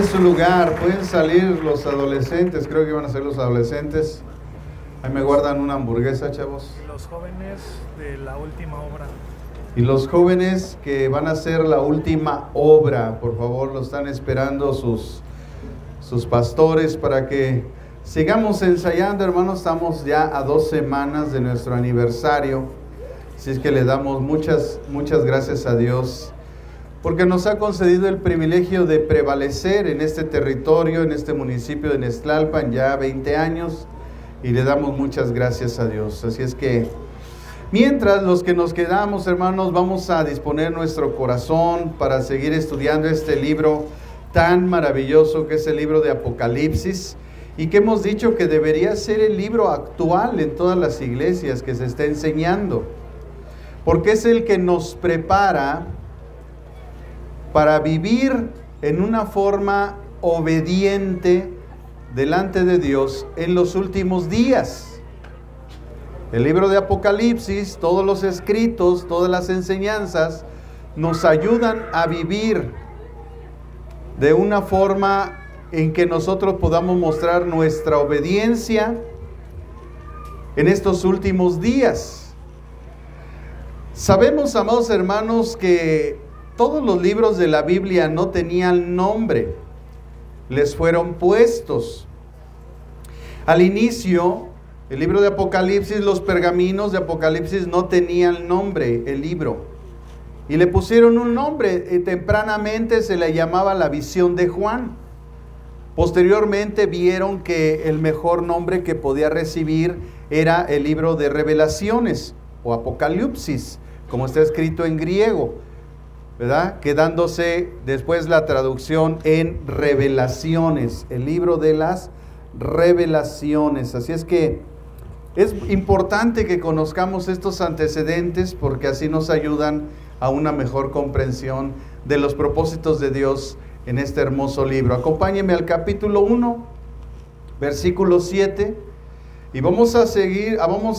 Tome su lugar, pueden salir los adolescentes, creo que van a ser los adolescentes. Ahí me guardan una hamburguesa, chavos. Los jóvenes de la última obra. Y los jóvenes que van a hacer la última obra, por favor, lo están esperando sus pastores para que sigamos ensayando, hermanos. Estamos ya a 2 semanas de nuestro aniversario, así es que le damos muchas gracias a Dios, porque nos ha concedido el privilegio de prevalecer en este territorio, en este municipio de Nextlalpan, ya 20 años, y le damos muchas gracias a Dios. Así es que, mientras los que nos quedamos, hermanos, vamos a disponer nuestro corazón para seguir estudiando este libro tan maravilloso que es el libro de Apocalipsis, y que hemos dicho que debería ser el libro actual en todas las iglesias que se está enseñando, porque es el que nos prepara para vivir en una forma obediente delante de Dios en los últimos días. El libro de Apocalipsis, todos los escritos, todas las enseñanzas nos ayudan a vivir de una forma en que nosotros podamos mostrar nuestra obediencia en estos últimos días. Sabemos, amados hermanos, que todos los libros de la Biblia no tenían nombre, les fueron puestos. Al inicio, el libro de Apocalipsis, los pergaminos de Apocalipsis no tenían nombre, el libro. Y le pusieron un nombre, tempranamente se le llamaba la visión de Juan. Posteriormente vieron que el mejor nombre que podía recibir era el libro de Revelaciones o Apocalipsis, como está escrito en griego, ¿verdad? Quedándose después la traducción en Revelaciones, el libro de las Revelaciones. Así es que es importante que conozcamos estos antecedentes, porque así nos ayudan a una mejor comprensión de los propósitos de Dios en este hermoso libro. Acompáñenme al capítulo 1, versículo 7, y vamos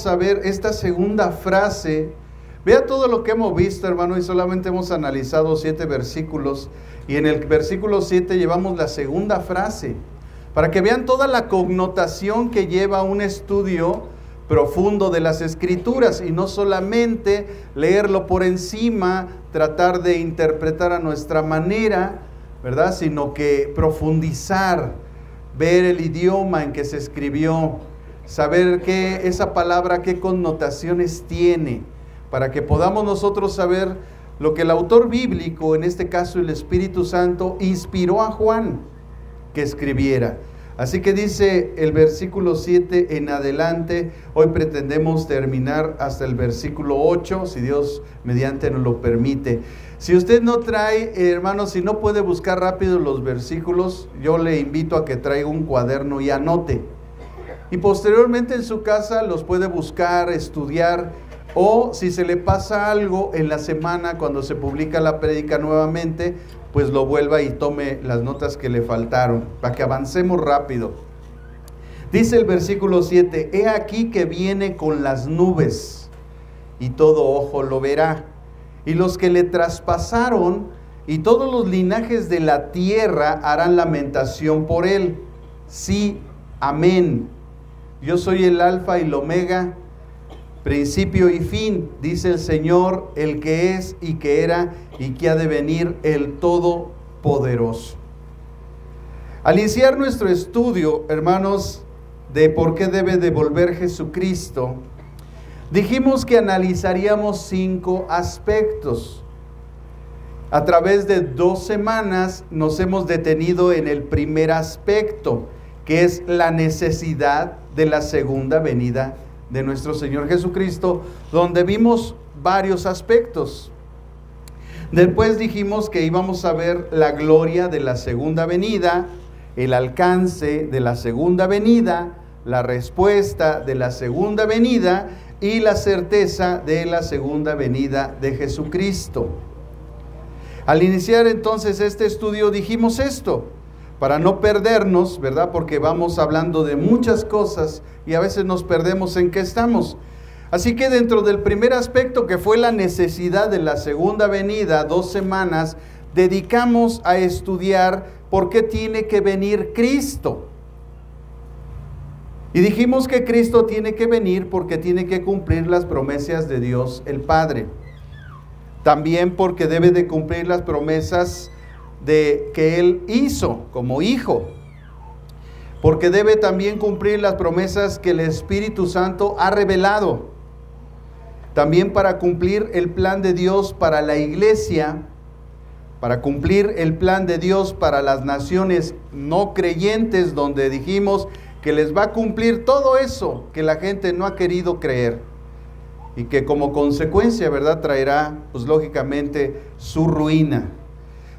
a ver esta segunda frase. Vea todo lo que hemos visto, hermano, y solamente hemos analizado 7 versículos, y en el versículo 7 llevamos la segunda frase, para que vean toda la connotación que lleva un estudio profundo de las Escrituras, y no solamente leerlo por encima, tratar de interpretar a nuestra manera, ¿verdad? Sino que profundizar, ver el idioma en que se escribió, saber qué esa palabra, qué connotaciones tiene, para que podamos nosotros saber lo que el autor bíblico, en este caso el Espíritu Santo, inspiró a Juan que escribiera. Así que dice el versículo 7 en adelante. Hoy pretendemos terminar hasta el versículo 8, si Dios mediante nos lo permite. Si usted no trae, hermanos, si no puede buscar rápido los versículos, yo le invito a que traiga un cuaderno y anote. Y posteriormente en su casa los puede buscar, estudiar, o si se le pasa algo en la semana cuando se publica la prédica nuevamente, pues lo vuelva y tome las notas que le faltaron, para que avancemos rápido. Dice el versículo 7, he aquí que viene con las nubes, y todo ojo lo verá, y los que le traspasaron, y todos los linajes de la tierra harán lamentación por él. Sí, amén. Yo soy el alfa y el omega, principio y fin, dice el Señor, el que es y que era y que ha de venir, el Todopoderoso. Al iniciar nuestro estudio, hermanos, de por qué debe de volver Jesucristo, dijimos que analizaríamos 5 aspectos. A través de 2 semanas nos hemos detenido en el primer aspecto, que es la necesidad de la segunda venida de nuestro Señor Jesucristo, donde vimos varios aspectos. Después dijimos que íbamos a ver la gloria de la segunda venida, el alcance de la segunda venida, la respuesta de la segunda venida y la certeza de la segunda venida de Jesucristo. Al iniciar entonces este estudio dijimos esto, para no perdernos, ¿verdad? Porque vamos hablando de muchas cosas y a veces nos perdemos en qué estamos. Así que dentro del primer aspecto, que fue la necesidad de la segunda venida, 2 semanas dedicamos a estudiar ¿por qué tiene que venir Cristo? Y dijimos que Cristo tiene que venir porque tiene que cumplir las promesas de Dios el Padre. También porque debe de cumplir las promesas que Él hizo como hijo. Porque debe también cumplir las promesas que el Espíritu Santo ha revelado. También para cumplir el plan de Dios para la iglesia, para cumplir el plan de Dios para las naciones no creyentes, donde dijimos que les va a cumplir todo eso que la gente no ha querido creer y que como consecuencia, ¿verdad?, traerá, pues lógicamente, su ruina.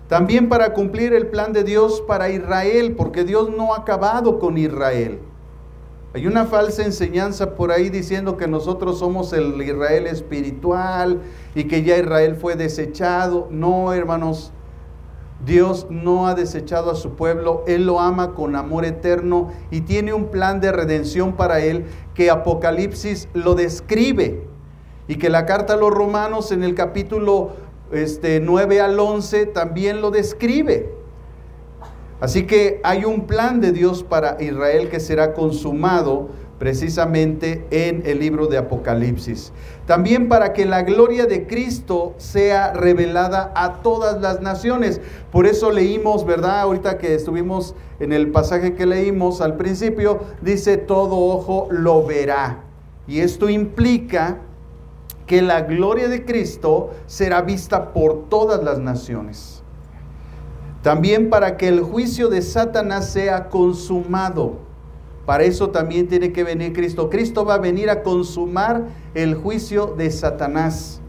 También para cumplir el plan de Dios para Israel, porque Dios no ha acabado con Israel. Hay una falsa enseñanza por ahí diciendo que nosotros somos el Israel espiritual y que ya Israel fue desechado. No, hermanos, Dios no ha desechado a su pueblo. Él lo ama con amor eterno y tiene un plan de redención para él que Apocalipsis lo describe y que la carta a los Romanos en el capítulo 9 al 11 también lo describe. Así que hay un plan de Dios para Israel que será consumado precisamente en el libro de Apocalipsis. También para que la gloria de Cristo sea revelada a todas las naciones. Por eso leímos, ¿verdad? Ahorita que estuvimos en el pasaje que leímos al principio, dice: todo ojo lo verá. Y esto implica que la gloria de Cristo será vista por todas las naciones. También para que el juicio de Satanás sea consumado. Para eso también tiene que venir Cristo. Cristo va a venir a consumar el juicio de Satanás.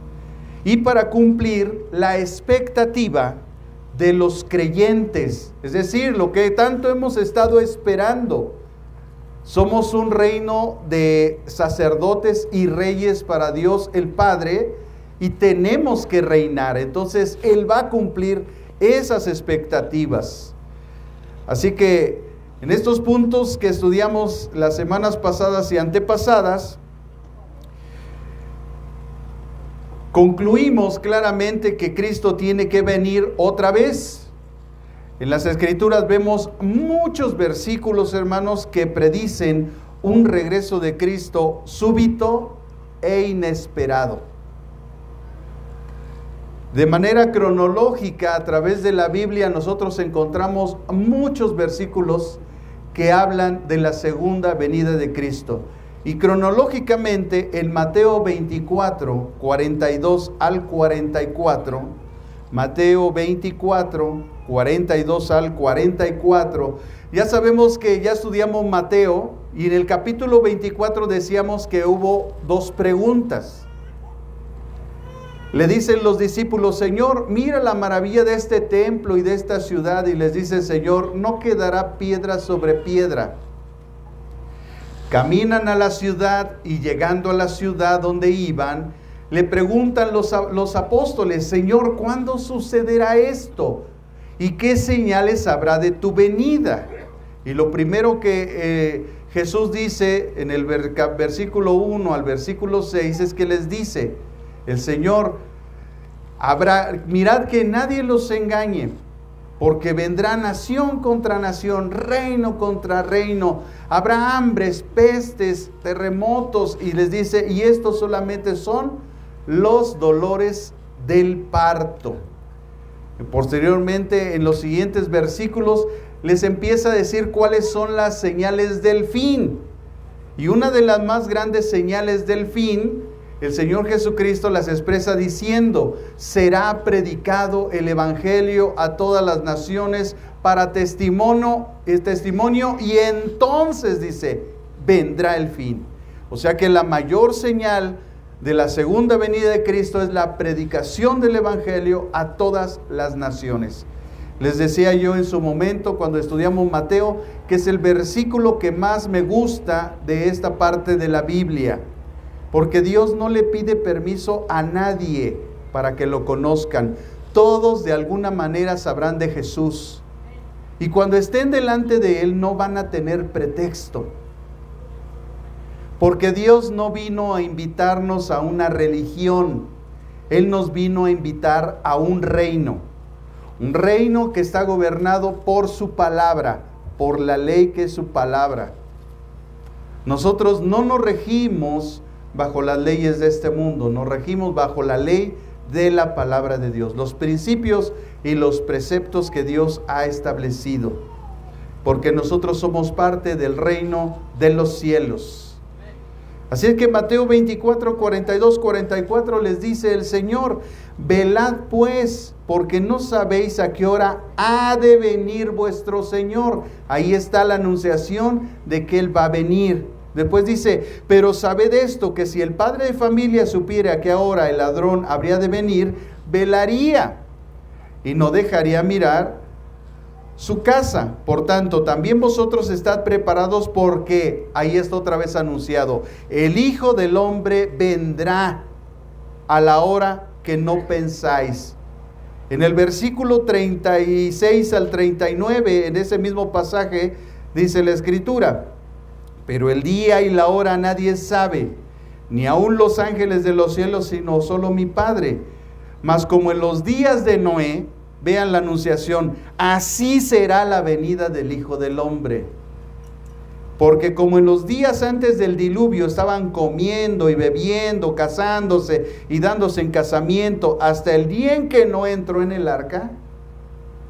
Y para cumplir la expectativa de los creyentes. Es decir, lo que tanto hemos estado esperando. Somos un reino de sacerdotes y reyes para Dios el Padre. Y tenemos que reinar. Entonces Él va a cumplir esas expectativas. Así que en estos puntos que estudiamos las semanas pasadas y antepasadas, concluimos claramente que Cristo tiene que venir otra vez. En las Escrituras vemos muchos versículos, hermanos, que predicen un regreso de Cristo súbito e inesperado. De manera cronológica, a través de la Biblia, nosotros encontramos muchos versículos que hablan de la segunda venida de Cristo. Y cronológicamente, en Mateo 24, 42 al 44, Mateo 24, 42 al 44, ya sabemos que ya estudiamos Mateo, y en el capítulo 24 decíamos que hubo dos preguntas. Le dicen los discípulos: Señor, mira la maravilla de este templo y de esta ciudad. Y les dice el Señor: no quedará piedra sobre piedra. Caminan a la ciudad y llegando a la ciudad donde iban, le preguntan los apóstoles: Señor, ¿cuándo sucederá esto? ¿Y qué señales habrá de tu venida? Y lo primero que Jesús dice en el versículo 1 al versículo 6 es que les dice el Señor: mirad que nadie los engañe, porque vendrá nación contra nación, reino contra reino, habrá hambres, pestes, terremotos, y les dice, y estos solamente son los dolores del parto. Y posteriormente, en los siguientes versículos, les empieza a decir cuáles son las señales del fin. Y una de las más grandes señales del fin, el Señor Jesucristo las expresa diciendo: será predicado el Evangelio a todas las naciones para testimonio, y entonces dice, vendrá el fin. O sea que la mayor señal de la segunda venida de Cristo es la predicación del Evangelio a todas las naciones. Les decía yo en su momento cuando estudiamos Mateo que es el versículo que más me gusta de esta parte de la Biblia. Porque Dios no le pide permiso a nadie para que lo conozcan. Todos de alguna manera sabrán de Jesús. Y cuando estén delante de Él no van a tener pretexto. Porque Dios no vino a invitarnos a una religión. Él nos vino a invitar a un reino. Un reino que está gobernado por su palabra, por la ley que es su palabra. Nosotros no nos regimos bajo las leyes de este mundo, nos regimos bajo la ley de la palabra de Dios, los principios y los preceptos que Dios ha establecido, porque nosotros somos parte del reino de los cielos. Así es que Mateo 24, 42, 44 les dice el Señor: velad pues, porque no sabéis a qué hora ha de venir vuestro Señor. Ahí está la anunciación de que Él va a venir. Después dice: pero sabed esto, que si el padre de familia supiera a qué hora el ladrón habría de venir, velaría y no dejaría mirar su casa. Por tanto, también vosotros estad preparados, porque, ahí está otra vez anunciado, el Hijo del Hombre vendrá a la hora que no pensáis. En el versículo 36 al 39, en ese mismo pasaje, dice la Escritura: pero el día y la hora nadie sabe, ni aun los ángeles de los cielos, sino solo mi Padre. Mas como en los días de Noé, vean la anunciación, así será la venida del Hijo del Hombre. Porque como en los días antes del diluvio estaban comiendo y bebiendo, casándose y dándose en casamiento, hasta el día en que Noé entró en el arca,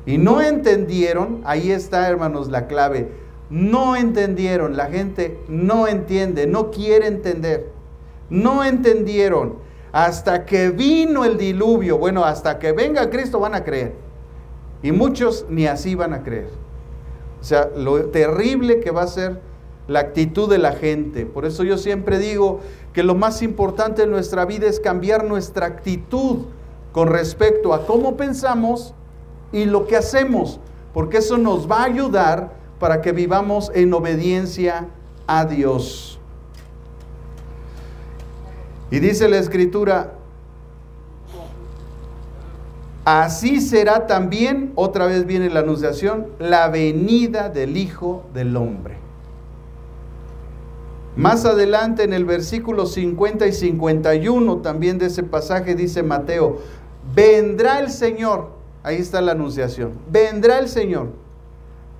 y no entendieron, ahí está, hermanos, la clave, no entendieron. La gente no entiende, no quiere entender, no entendieron, hasta que vino el diluvio. Bueno, hasta que venga Cristo van a creer, y muchos ni así van a creer. O sea, lo terrible que va a ser la actitud de la gente. Por eso yo siempre digo que lo más importante en nuestra vida es cambiar nuestra actitud con respecto a cómo pensamos y lo que hacemos, porque eso nos va a ayudar para que vivamos en obediencia a Dios. Y dice la Escritura: así será también, otra vez viene la anunciación, la venida del Hijo del Hombre. Más adelante en el versículo 50 y 51 también de ese pasaje dice Mateo: vendrá el Señor, ahí está la anunciación, vendrá el Señor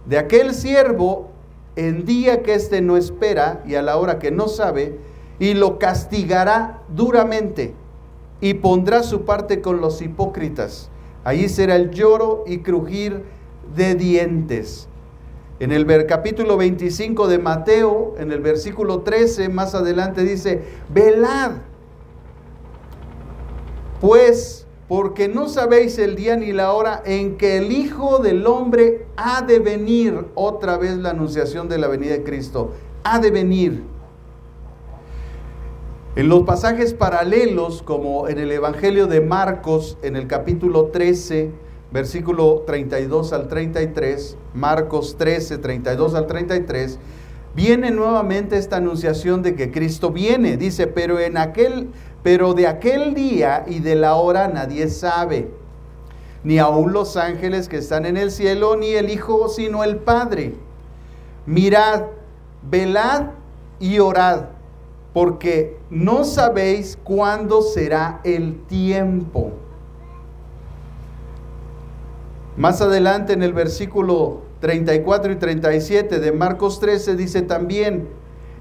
de aquel siervo en día que éste no espera y a la hora que no sabe, y lo castigará duramente y pondrá su parte con los hipócritas. Allí será el lloro y crujir de dientes. En el capítulo 25 de Mateo, en el versículo 13, más adelante dice: velad, pues, porque no sabéis el día ni la hora en que el Hijo del Hombre ha de venir. Otra vez la anunciación de la venida de Cristo, ha de venir. En los pasajes paralelos, como en el Evangelio de Marcos, en el capítulo 13, versículo 32 al 33, Marcos 13, 32 al 33, viene nuevamente esta anunciación de que Cristo viene. Dice: pero de aquel día y de la hora nadie sabe, ni aun los ángeles que están en el cielo, ni el Hijo, sino el Padre. Mirad, velad y orad, porque no sabéis cuándo será el tiempo. Más adelante en el versículo 34 y 37 de Marcos 13 dice también: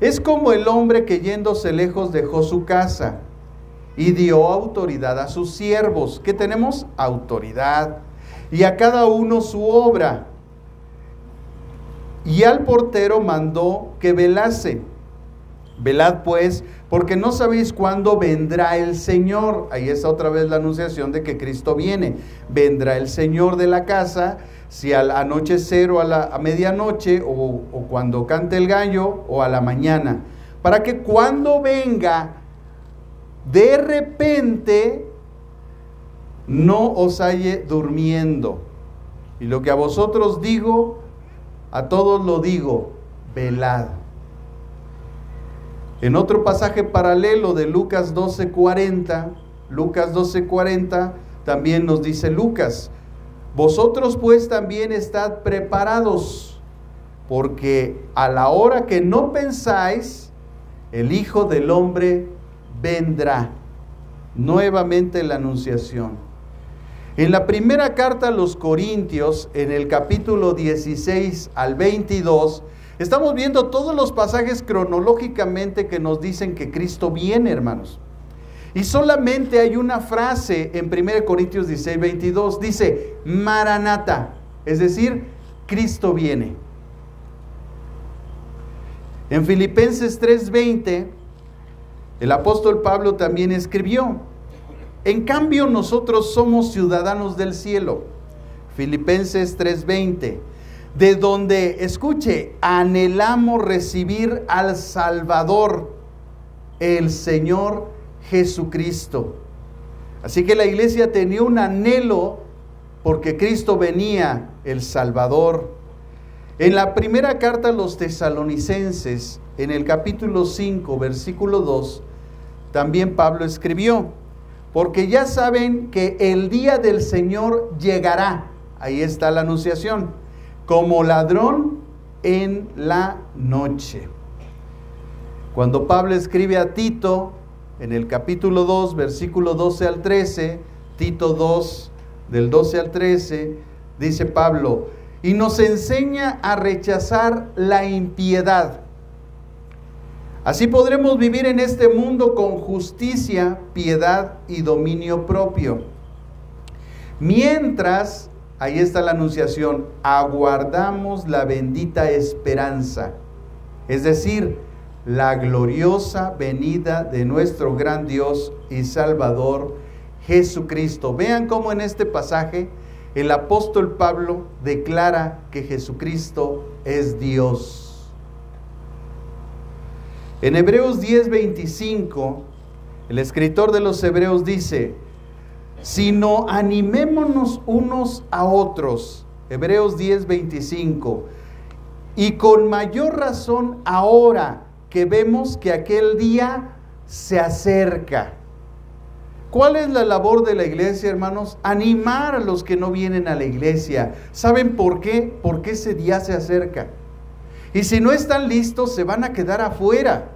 es como el hombre que yéndose lejos dejó su casa y dio autoridad a sus siervos. ¿Qué tenemos? Autoridad. Y a cada uno su obra. Y al portero mandó que velase. Velad pues, porque no sabéis cuándo vendrá el Señor. Ahí está otra vez la anunciación de que Cristo viene. Vendrá el Señor de la casa, si al anochecer o a medianoche, o cuando cante el gallo, o a la mañana, para que cuando venga de repente no os halle durmiendo. Y lo que a vosotros digo, a todos lo digo: velad. En otro pasaje paralelo de Lucas 12:40, también nos dice Lucas: vosotros pues también estad preparados, porque a la hora que no pensáis, el Hijo del Hombre vendrá. Nuevamente la anunciación. En la primera carta a los Corintios, en el capítulo 16 al 22, estamos viendo todos los pasajes cronológicamente que nos dicen que Cristo viene, hermanos. Y solamente hay una frase en 1 Corintios 16, 22, dice, Maranata, es decir, Cristo viene. En Filipenses 3:20, el apóstol Pablo también escribió, en cambio nosotros somos ciudadanos del cielo. Filipenses 3:20, de donde, escuche, anhelamos recibir al Salvador, el Señor Jesucristo. Así que la iglesia tenía un anhelo porque Cristo venía, el Salvador. En la primera carta a los tesalonicenses, en el capítulo 5, versículo 2, también Pablo escribió, porque ya saben que el día del Señor llegará, ahí está la anunciación, como ladrón en la noche. Cuando Pablo escribe a Tito, en el capítulo 2, versículo 12 al 13, Tito 2, del 12 al 13, dice Pablo, y nos enseña a rechazar la impiedad. Así podremos vivir en este mundo con justicia, piedad y dominio propio. Mientras, ahí está la anunciación, aguardamos la bendita esperanza, es decir, la gloriosa venida de nuestro gran Dios y Salvador Jesucristo. Vean cómo en este pasaje el apóstol Pablo declara que Jesucristo es Dios. En Hebreos 10:25, el escritor de los Hebreos dice, sino animémonos unos a otros, Hebreos 10:25, y con mayor razón ahora que vemos que aquel día se acerca. ¿Cuál es la labor de la iglesia, hermanos? Animar a los que no vienen a la iglesia. ¿Saben por qué? Porque ese día se acerca. Y si no están listos, se van a quedar afuera.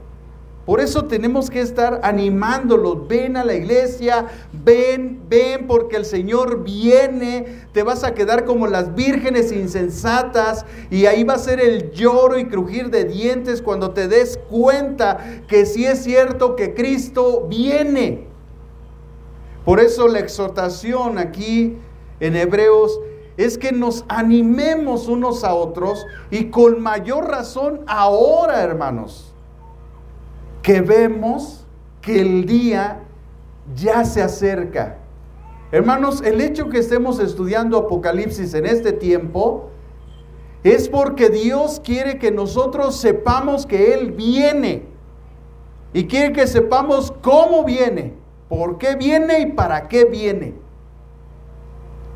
Por eso tenemos que estar animándolos. Ven a la iglesia, ven porque el Señor viene. Te vas a quedar como las vírgenes insensatas y ahí va a ser el lloro y crujir de dientes cuando te des cuenta que sí es cierto que Cristo viene. Por eso la exhortación aquí en Hebreos es que nos animemos unos a otros y con mayor razón ahora, hermanos, que vemos que el día ya se acerca. Hermanos, el hecho que estemos estudiando Apocalipsis en este tiempo es porque Dios quiere que nosotros sepamos que Él viene y quiere que sepamos cómo viene, por qué viene y para qué viene.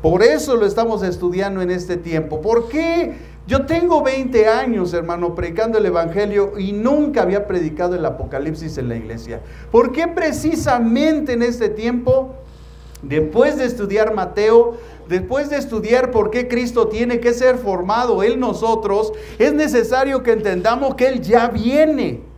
Por eso lo estamos estudiando en este tiempo. ¿Por qué? Yo tengo 20 años, hermano, predicando el Evangelio y nunca había predicado el Apocalipsis en la iglesia. ¿Por qué precisamente en este tiempo, después de estudiar Mateo, después de estudiar por qué Cristo tiene que ser formado en nosotros, es necesario que entendamos que Él ya viene?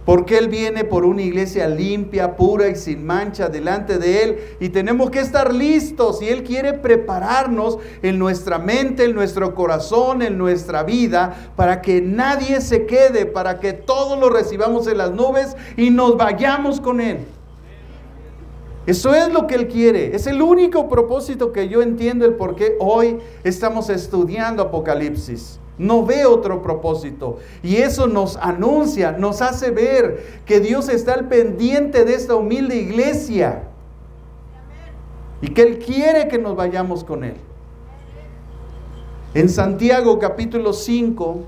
Porque Él viene por una iglesia limpia, pura y sin mancha delante de Él. Y tenemos que estar listos. Y Él quiere prepararnos en nuestra mente, en nuestro corazón, en nuestra vida, para que nadie se quede, para que todos lo recibamos en las nubes y nos vayamos con Él. Eso es lo que Él quiere. Es el único propósito que yo entiendo el por qué hoy estamos estudiando Apocalipsis. No veo otro propósito. Y eso nos anuncia, nos hace ver que Dios está al pendiente de esta humilde iglesia. Y que Él quiere que nos vayamos con Él. En Santiago capítulo 5,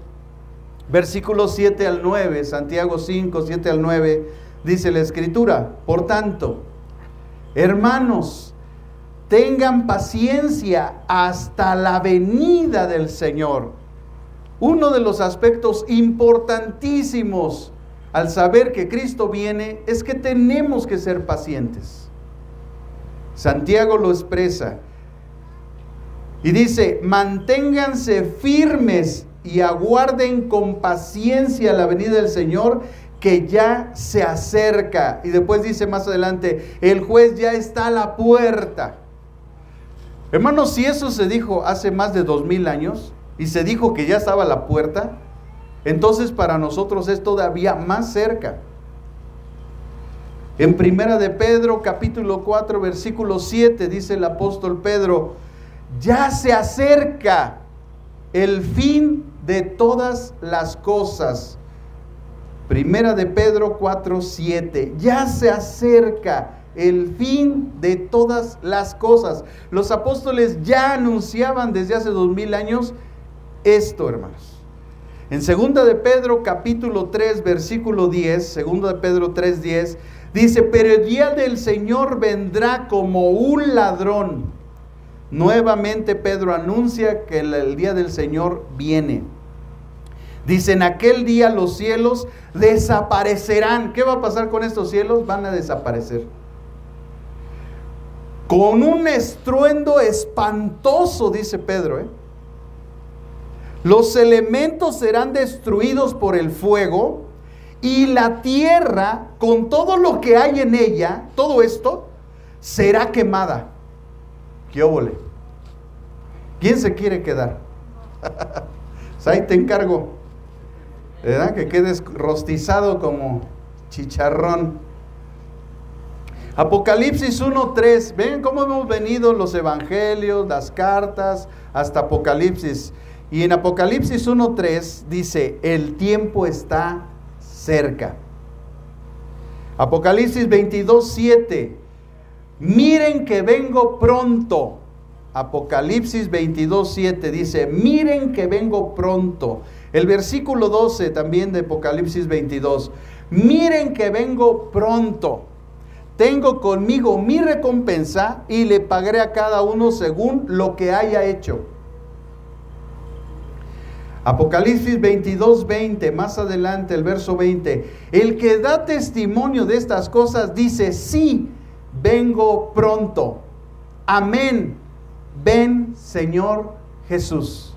versículos 7 al 9, Santiago 5, 7 al 9, dice la Escritura, por tanto, hermanos, tengan paciencia hasta la venida del Señor. Uno de los aspectos importantísimos al saber que Cristo viene es que tenemos que ser pacientes. Santiago lo expresa y dice, manténganse firmes y aguarden con paciencia la venida del Señor, que ya se acerca. Y después dice más adelante, el juez ya está a la puerta. Hermanos, si eso se dijo hace más de 2000 años y se dijo que ya estaba a la puerta, entonces para nosotros es todavía más cerca. En Primera de Pedro, capítulo 4, versículo 7, dice el apóstol Pedro: ya se acerca el fin de todas las cosas. Primera de Pedro 4, 7, ya se acerca el fin de todas las cosas. Los apóstoles ya anunciaban desde hace 2000 años esto, hermanos. En Segunda de Pedro capítulo 3 versículo 10, Segunda de Pedro 3, 10, dice: pero el día del Señor vendrá como un ladrón. Nuevamente Pedro anuncia que el día del Señor viene. Dice: en aquel día los cielos desaparecerán. ¿Qué va a pasar con estos cielos? Van a desaparecer. Con un estruendo espantoso, dice Pedro, los elementos serán destruidos por el fuego, y la tierra, con todo lo que hay en ella, todo esto, será quemada. ¿Qué óvole? ¿Quién se quiere quedar? Pues ahí te encargo, ¿verdad? Que quedes rostizado como chicharrón. Apocalipsis 1:3, ven cómo hemos venido los evangelios, las cartas, hasta Apocalipsis. Y en Apocalipsis 1:3 dice: el tiempo está cerca. Apocalipsis 22:7, miren que vengo pronto. Apocalipsis 22:7 dice: miren que vengo pronto. El versículo 12 también de Apocalipsis 22, miren que vengo pronto. Tengo conmigo mi recompensa y le pagaré a cada uno según lo que haya hecho. Apocalipsis 22:20, más adelante el verso 20, el que da testimonio de estas cosas dice: sí, vengo pronto. Amén. Ven, Señor Jesús.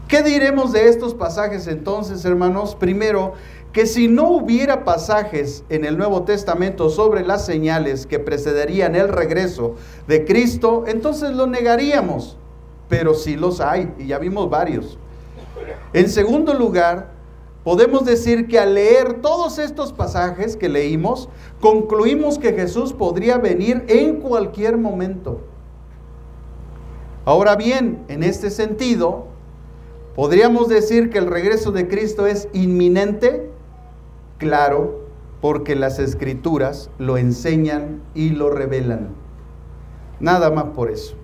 ¿Qué diremos de estos pasajes entonces, hermanos? Primero, que si no hubiera pasajes en el Nuevo Testamento sobre las señales que precederían el regreso de Cristo, entonces lo negaríamos. Pero sí los hay, y ya vimos varios. En segundo lugar, podemos decir que al leer todos estos pasajes que leímos, concluimos que Jesús podría venir en cualquier momento. Ahora bien, en este sentido, ¿podríamos decir que el regreso de Cristo es inminente? Claro, porque las Escrituras lo enseñan y lo revelan. Nada más por eso.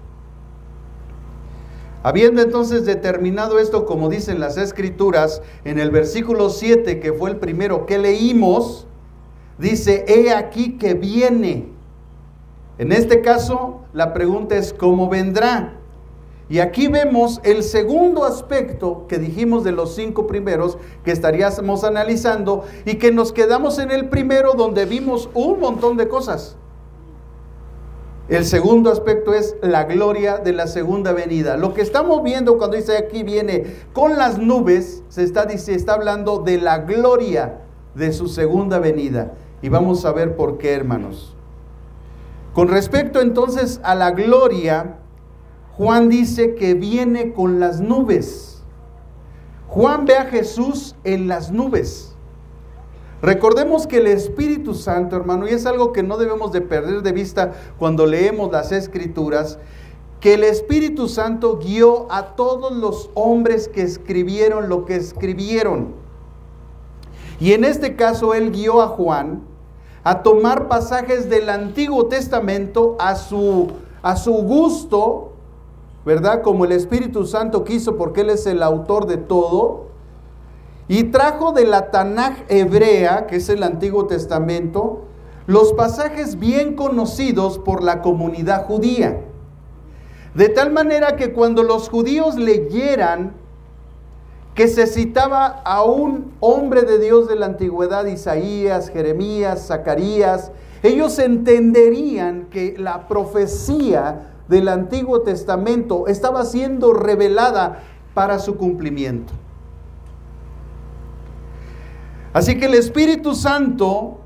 Habiendo entonces determinado esto, como dicen las Escrituras, en el versículo 7, que fue el primero que leímos, dice: he aquí que viene. En este caso, la pregunta es: ¿cómo vendrá? Y aquí vemos el segundo aspecto que dijimos de los 5 primeros que estaríamos analizando, y que nos quedamos en el primero, donde vimos un montón de cosas. El segundo aspecto es la gloria de la segunda venida. Lo que estamos viendo cuando dice aquí viene con las nubes, se está hablando de la gloria de su segunda venida. Y vamos a ver por qué, hermanos. Con respecto entonces a la gloria, Juan dice que viene con las nubes. Juan ve a Jesús en las nubes. Recordemos que el Espíritu Santo, hermano, y es algo que no debemos de perder de vista cuando leemos las Escrituras, que el Espíritu Santo guió a todos los hombres que escribieron lo que escribieron. Y en este caso Él guió a Juan a tomar pasajes del Antiguo Testamento a su gusto, ¿verdad? Como el Espíritu Santo quiso, porque Él es el autor de todo. Y trajo de la Tanaj hebrea, que es el Antiguo Testamento, los pasajes bien conocidos por la comunidad judía. De tal manera que cuando los judíos leyeran que se citaba a un hombre de Dios de la antigüedad, Isaías, Jeremías, Zacarías, ellos entenderían que la profecía del Antiguo Testamento estaba siendo revelada para su cumplimiento. Así que el Espíritu Santo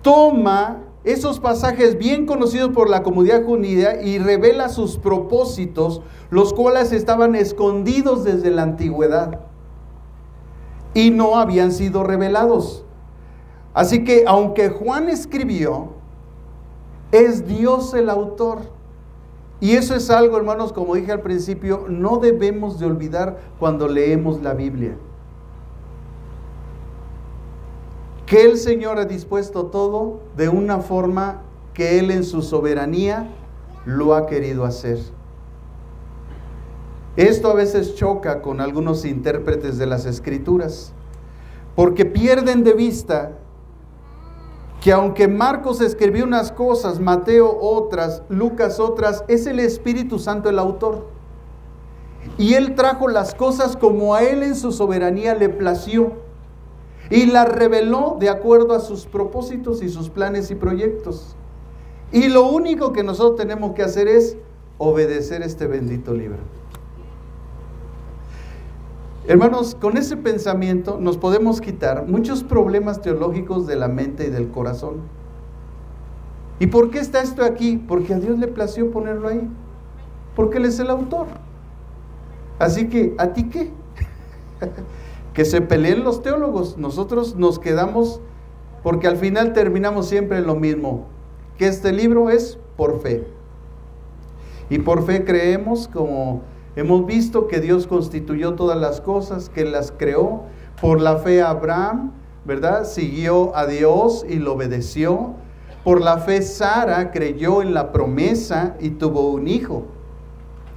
toma esos pasajes bien conocidos por la comunidad judía y revela sus propósitos, los cuales estaban escondidos desde la antigüedad y no habían sido revelados. Así que aunque Juan escribió, es Dios el autor. Y eso es algo, hermanos, como dije al principio, no debemos de olvidar cuando leemos la Biblia. Que el Señor ha dispuesto todo de una forma que Él en su soberanía lo ha querido hacer. Esto a veces choca con algunos intérpretes de las Escrituras, porque pierden de vista que aunque Marcos escribió unas cosas, Mateo otras, Lucas otras, es el Espíritu Santo el autor. Y Él trajo las cosas como a Él en su soberanía le plació. Y la reveló de acuerdo a sus propósitos y sus planes y proyectos. Y lo único que nosotros tenemos que hacer es obedecer este bendito libro. Hermanos, con ese pensamiento nos podemos quitar muchos problemas teológicos de la mente y del corazón. ¿Y por qué está esto aquí? Porque a Dios le plació ponerlo ahí. Porque Él es el autor. Así que, ¿a ti qué? Que se peleen los teólogos, nosotros nos quedamos, porque al final terminamos siempre en lo mismo, que este libro es por fe. Y por fe creemos, como hemos visto, que Dios constituyó todas las cosas, que las creó. Por la fe Abraham, ¿verdad?, siguió a Dios y lo obedeció. Por la fe Sara creyó en la promesa y tuvo un hijo.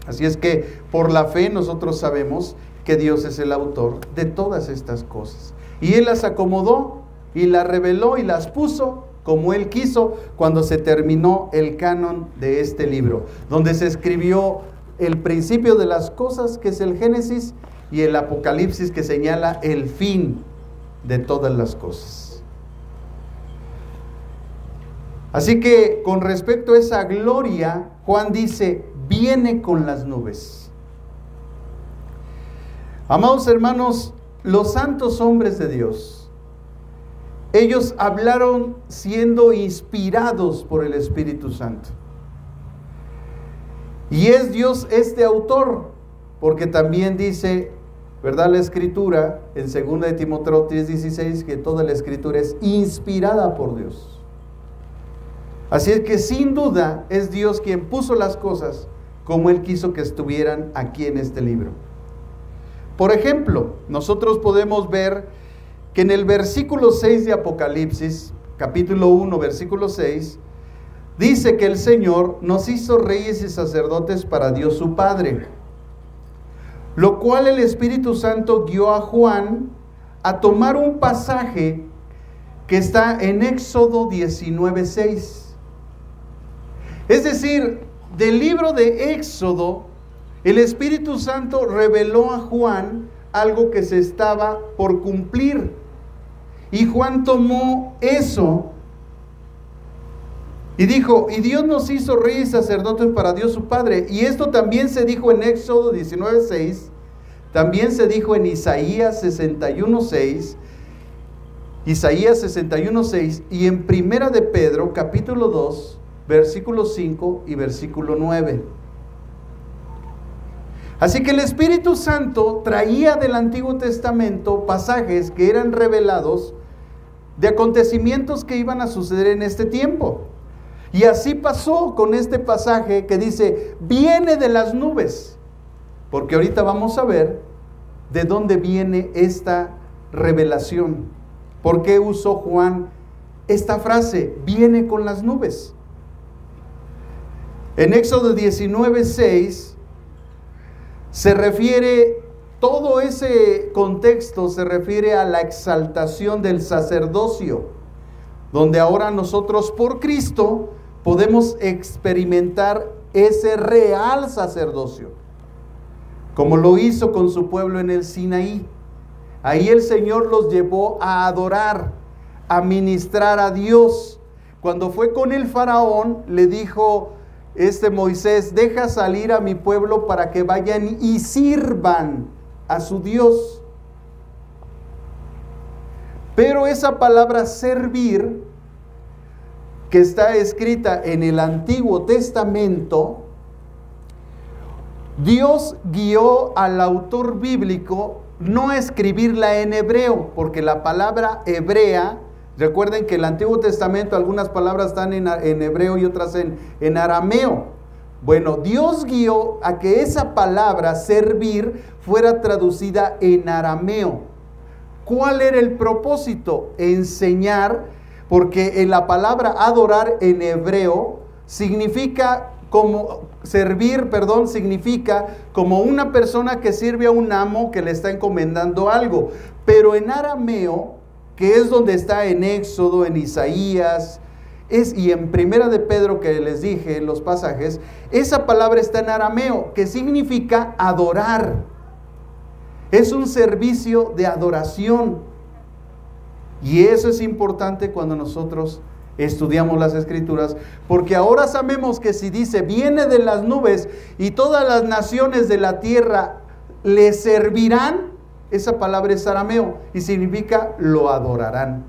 Así es que por la fe nosotros sabemos que Dios es el autor de todas estas cosas. Y Él las acomodó y las reveló y las puso como Él quiso cuando se terminó el canon de este libro, donde se escribió el principio de las cosas, que es el Génesis, y el Apocalipsis, que señala el fin de todas las cosas. Así que con respecto a esa gloria, Juan dice, viene con las nubes. Amados hermanos, los santos hombres de Dios, ellos hablaron siendo inspirados por el Espíritu Santo. Y es Dios este autor, porque también dice, ¿verdad?, la Escritura en 2 de Timoteo 3:16, que toda la Escritura es inspirada por Dios. Así es que sin duda es Dios quien puso las cosas como Él quiso que estuvieran aquí en este libro. Por ejemplo, nosotros podemos ver que en el versículo 6 de Apocalipsis, capítulo 1, versículo 6, dice que el Señor nos hizo reyes y sacerdotes para Dios su Padre, lo cual el Espíritu Santo guió a Juan a tomar un pasaje que está en Éxodo 19:6. Es decir, del libro de Éxodo, el Espíritu Santo reveló a Juan algo que se estaba por cumplir. Y Juan tomó eso y dijo, y Dios nos hizo reyes y sacerdotes para Dios su Padre. Y esto también se dijo en Éxodo 19:6, también se dijo en Isaías 61:6, Isaías 61:6, y en Primera de Pedro, capítulo 2, versículo 5 y versículo 9. Así que el Espíritu Santo traía del Antiguo Testamento pasajes que eran revelados de acontecimientos que iban a suceder en este tiempo. Y así pasó con este pasaje que dice, viene de las nubes. Porque ahorita vamos a ver de dónde viene esta revelación. ¿Por qué usó Juan esta frase? Viene con las nubes. En Éxodo 19:6 se refiere, todo ese contexto se refiere a la exaltación del sacerdocio, donde ahora nosotros por Cristo podemos experimentar ese real sacerdocio, como lo hizo con su pueblo en el Sinaí. Ahí el Señor los llevó a adorar, a ministrar a Dios. Cuando fue con el faraón, le dijo Moisés, deja salir a mi pueblo para que vayan y sirvan a su Dios. Pero esa palabra servir que está escrita en el Antiguo Testamento, Dios guió al autor bíblico no a escribirla en hebreo, porque la palabra hebrea, recuerden que en el Antiguo Testamento algunas palabras están en hebreo y otras en arameo. Bueno, Dios guió a que esa palabra servir fuera traducida en arameo. ¿Cuál era el propósito? Enseñar, porque en la palabra adorar en hebreo significa como servir, significa como una persona que sirve a un amo que le está encomendando algo. Pero en arameo, que es donde está en Éxodo, en Isaías, y en Primera de Pedro, que les dije en los pasajes, esa palabra está en arameo, que significa adorar. Es un servicio de adoración. Y eso es importante cuando nosotros estudiamos las Escrituras, porque ahora sabemos que si dice, viene de las nubes y todas las naciones de la tierra le servirán, esa palabra es arameo y significa lo adorarán.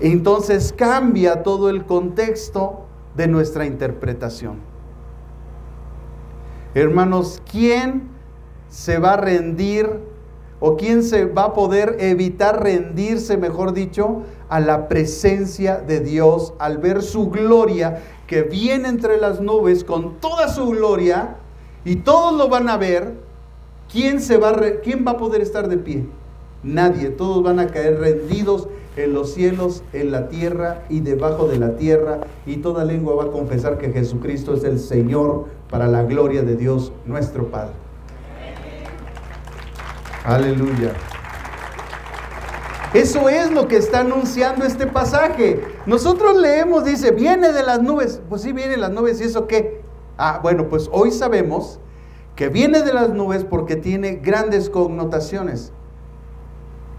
Entonces cambia todo el contexto de nuestra interpretación. Hermanos, ¿quién se va a rendir o quién se va a poder evitar rendirse, mejor dicho, a la presencia de Dios al ver su gloria que viene entre las nubes con toda su gloria y todos lo van a ver? ¿Quién va a poder estar de pie? Nadie. Todos van a caer rendidos en los cielos, en la tierra y debajo de la tierra, y toda lengua va a confesar que Jesucristo es el Señor, para la gloria de Dios nuestro Padre. Aleluya. Eso es lo que está anunciando este pasaje. Nosotros leemos, dice, viene de las nubes. Pues sí, viene de las nubes, ¿y eso qué? Bueno, pues hoy sabemos que viene de las nubes porque tiene grandes connotaciones.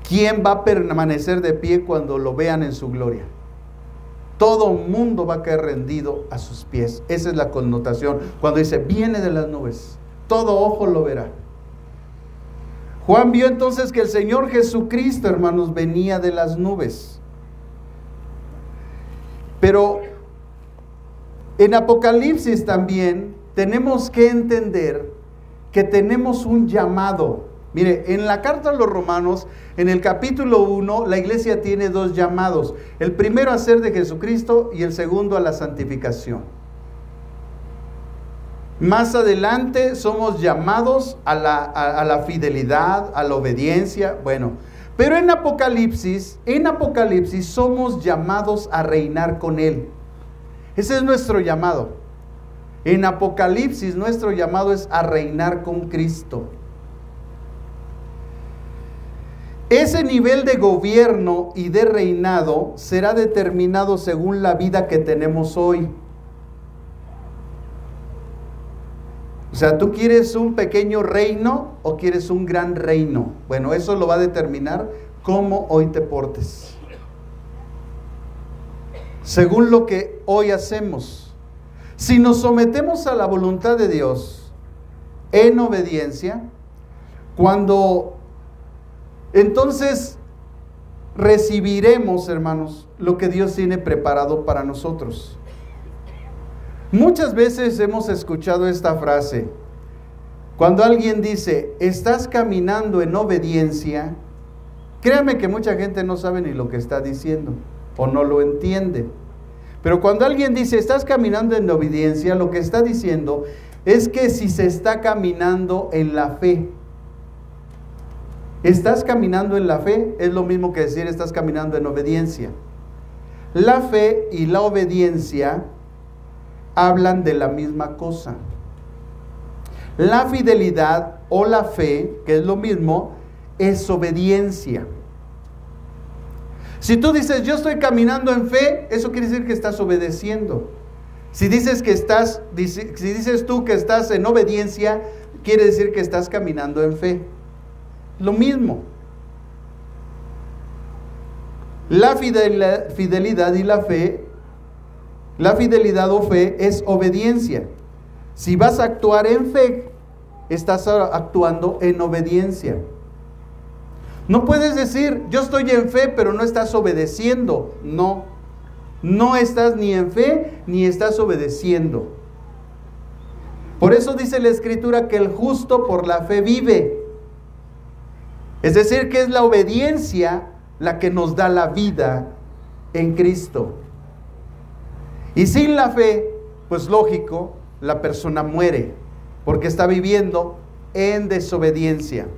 ¿Quién va a permanecer de pie cuando lo vean en su gloria? Todo mundo va a caer rendido a sus pies. Esa es la connotación. Cuando dice, viene de las nubes, todo ojo lo verá. Juan vio entonces que el Señor Jesucristo, hermanos, venía de las nubes. Pero en Apocalipsis también tenemos que entender que tenemos un llamado. Mire, en la carta a los Romanos, en el capítulo 1, la iglesia tiene dos llamados. El primero a ser de Jesucristo y el segundo a la santificación. Más adelante somos llamados a la fidelidad, a la obediencia. Bueno, pero en Apocalipsis somos llamados a reinar con Él. Ese es nuestro llamado. En Apocalipsis nuestro llamado es a reinar con Cristo. Ese nivel de gobierno y de reinado será determinado según la vida que tenemos hoy. O sea, ¿tú quieres un pequeño reino o quieres un gran reino? Bueno, eso lo va a determinar cómo hoy te portes. Según lo que hoy hacemos. Si nos sometemos a la voluntad de Dios en obediencia, entonces recibiremos, hermanos, lo que Dios tiene preparado para nosotros. Muchas veces hemos escuchado esta frase. Cuando alguien dice, estás caminando en obediencia, créanme que mucha gente no sabe ni lo que está diciendo o no lo entiende. Pero cuando alguien dice, estás caminando en obediencia, lo que está diciendo es que si se está caminando en la fe. Estás caminando en la fe es lo mismo que decir estás caminando en obediencia. La fe y la obediencia hablan de la misma cosa. La fidelidad o la fe, que es lo mismo, es obediencia. Si tú dices yo estoy caminando en fe, eso quiere decir que estás obedeciendo. Si dices tú que estás en obediencia, quiere decir que estás caminando en fe. Lo mismo. La fidelidad y la fe, la fidelidad o fe es obediencia. Si vas a actuar en fe, estás actuando en obediencia. No puedes decir, yo estoy en fe, pero no estás obedeciendo. No, no estás ni en fe, ni estás obedeciendo. Por eso dice la Escritura que el justo por la fe vive. Es decir, que es la obediencia la que nos da la vida en Cristo. Y sin la fe, pues lógico, la persona muere, porque está viviendo en desobediencia.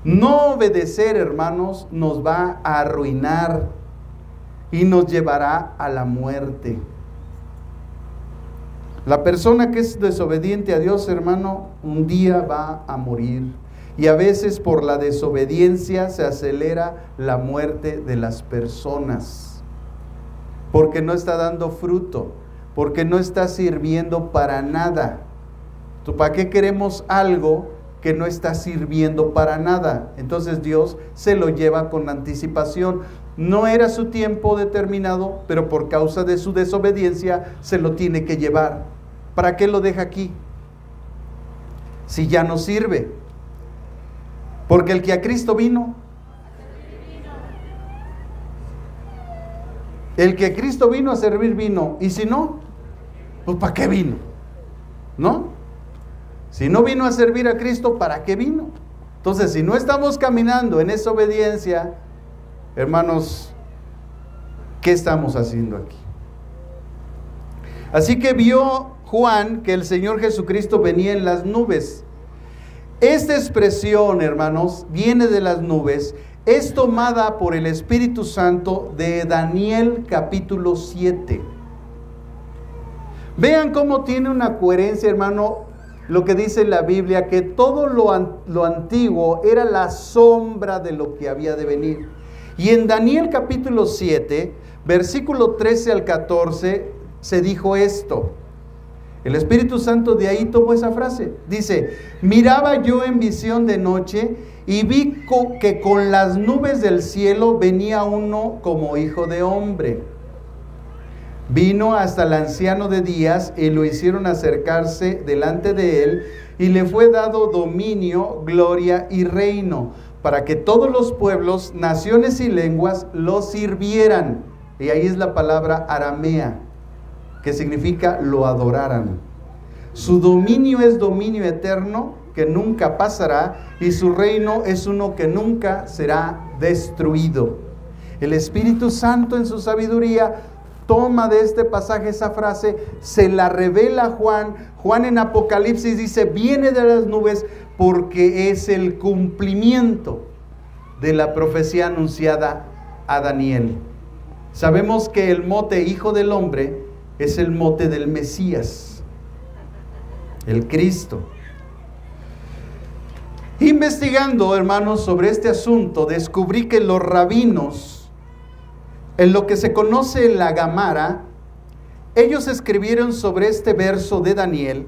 No obedecer, hermanos, nos va a arruinar y nos llevará a la muerte. La persona que es desobediente a Dios, hermano, un día va a morir. Y a veces por la desobediencia se acelera la muerte de las personas. Porque no está dando fruto, porque no está sirviendo para nada. ¿Para qué queremos algo que no está sirviendo para nada? Entonces Dios se lo lleva con anticipación. No era su tiempo determinado, pero por causa de su desobediencia se lo tiene que llevar. ¿Para qué lo deja aquí? Si ya no sirve. Porque el que a Cristo vino, el que a Cristo vino a servir vino. Y si no, pues ¿para qué vino? ¿No? Si no vino a servir a Cristo, ¿para qué vino? Entonces, si no estamos caminando en esa obediencia, hermanos, ¿qué estamos haciendo aquí? Así que vio Juan que el Señor Jesucristo venía en las nubes. Esta expresión, hermanos, viene de las nubes, es tomada por el Espíritu Santo de Daniel capítulo 7. Vean cómo tiene una coherencia, hermano, lo que dice la Biblia, que todo lo antiguo era la sombra de lo que había de venir. Y en Daniel capítulo 7, versículo 13 al 14, se dijo esto. El Espíritu Santo de ahí tomó esa frase. Dice, miraba yo en visión de noche y vi que con las nubes del cielo venía uno como hijo de hombre. Vino hasta el anciano de días y lo hicieron acercarse delante de él y le fue dado dominio, gloria y reino para que todos los pueblos, naciones y lenguas lo sirvieran. Y ahí es la palabra aramea, que significa lo adoraran. Su dominio es dominio eterno que nunca pasará y su reino es uno que nunca será destruido. El Espíritu Santo en su sabiduría toma de este pasaje esa frase, se la revela a Juan. Juan en Apocalipsis dice, viene de las nubes porque es el cumplimiento de la profecía anunciada a Daniel. Sabemos que el mote Hijo del Hombre es el mote del Mesías, el Cristo. Investigando, hermanos, sobre este asunto, descubrí que los rabinos, en lo que se conoce la Gamara, ellos escribieron sobre este verso de Daniel,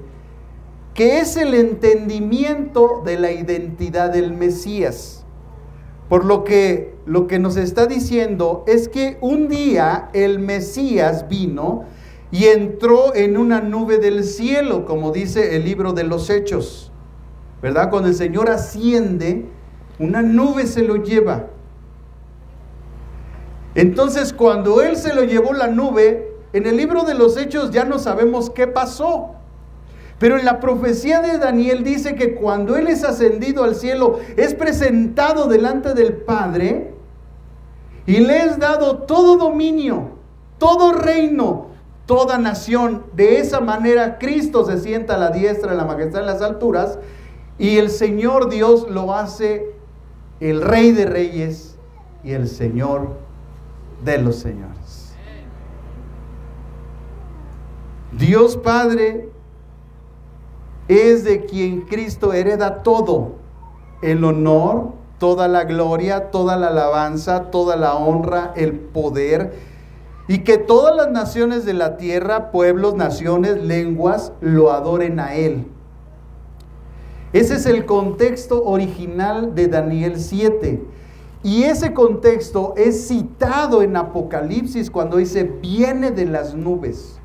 que es el entendimiento de la identidad del Mesías. Por lo que nos está diciendo es que un día el Mesías vino y entró en una nube del cielo, como dice el libro de los Hechos, ¿verdad? Cuando el Señor asciende, una nube se lo lleva. Entonces, cuando Él se lo llevó la nube, en el libro de los Hechos ya no sabemos qué pasó. Pero en la profecía de Daniel dice que cuando Él es ascendido al cielo, es presentado delante del Padre y le es dado todo dominio, todo reino, toda nación. De esa manera Cristo se sienta a la diestra de la majestad en las alturas y el Señor Dios lo hace el Rey de Reyes y el Señor de los señores. Dios Padre es de quien Cristo hereda todo, el honor, toda la gloria, toda la alabanza, toda la honra, el poder, y que todas las naciones de la tierra, pueblos, naciones, lenguas, lo adoren a Él. Ese es el contexto original de Daniel 7. Y ese contexto es citado en Apocalipsis cuando dice, viene de las nubes.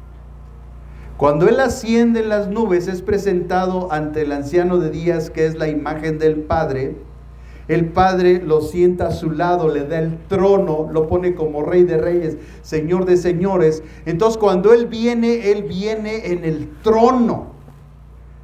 Cuando Él asciende en las nubes, es presentado ante el anciano de días, que es la imagen del Padre. el Padre lo sienta a su lado, le da el trono, lo pone como Rey de Reyes, Señor de Señores. Entonces cuando Él viene en el trono.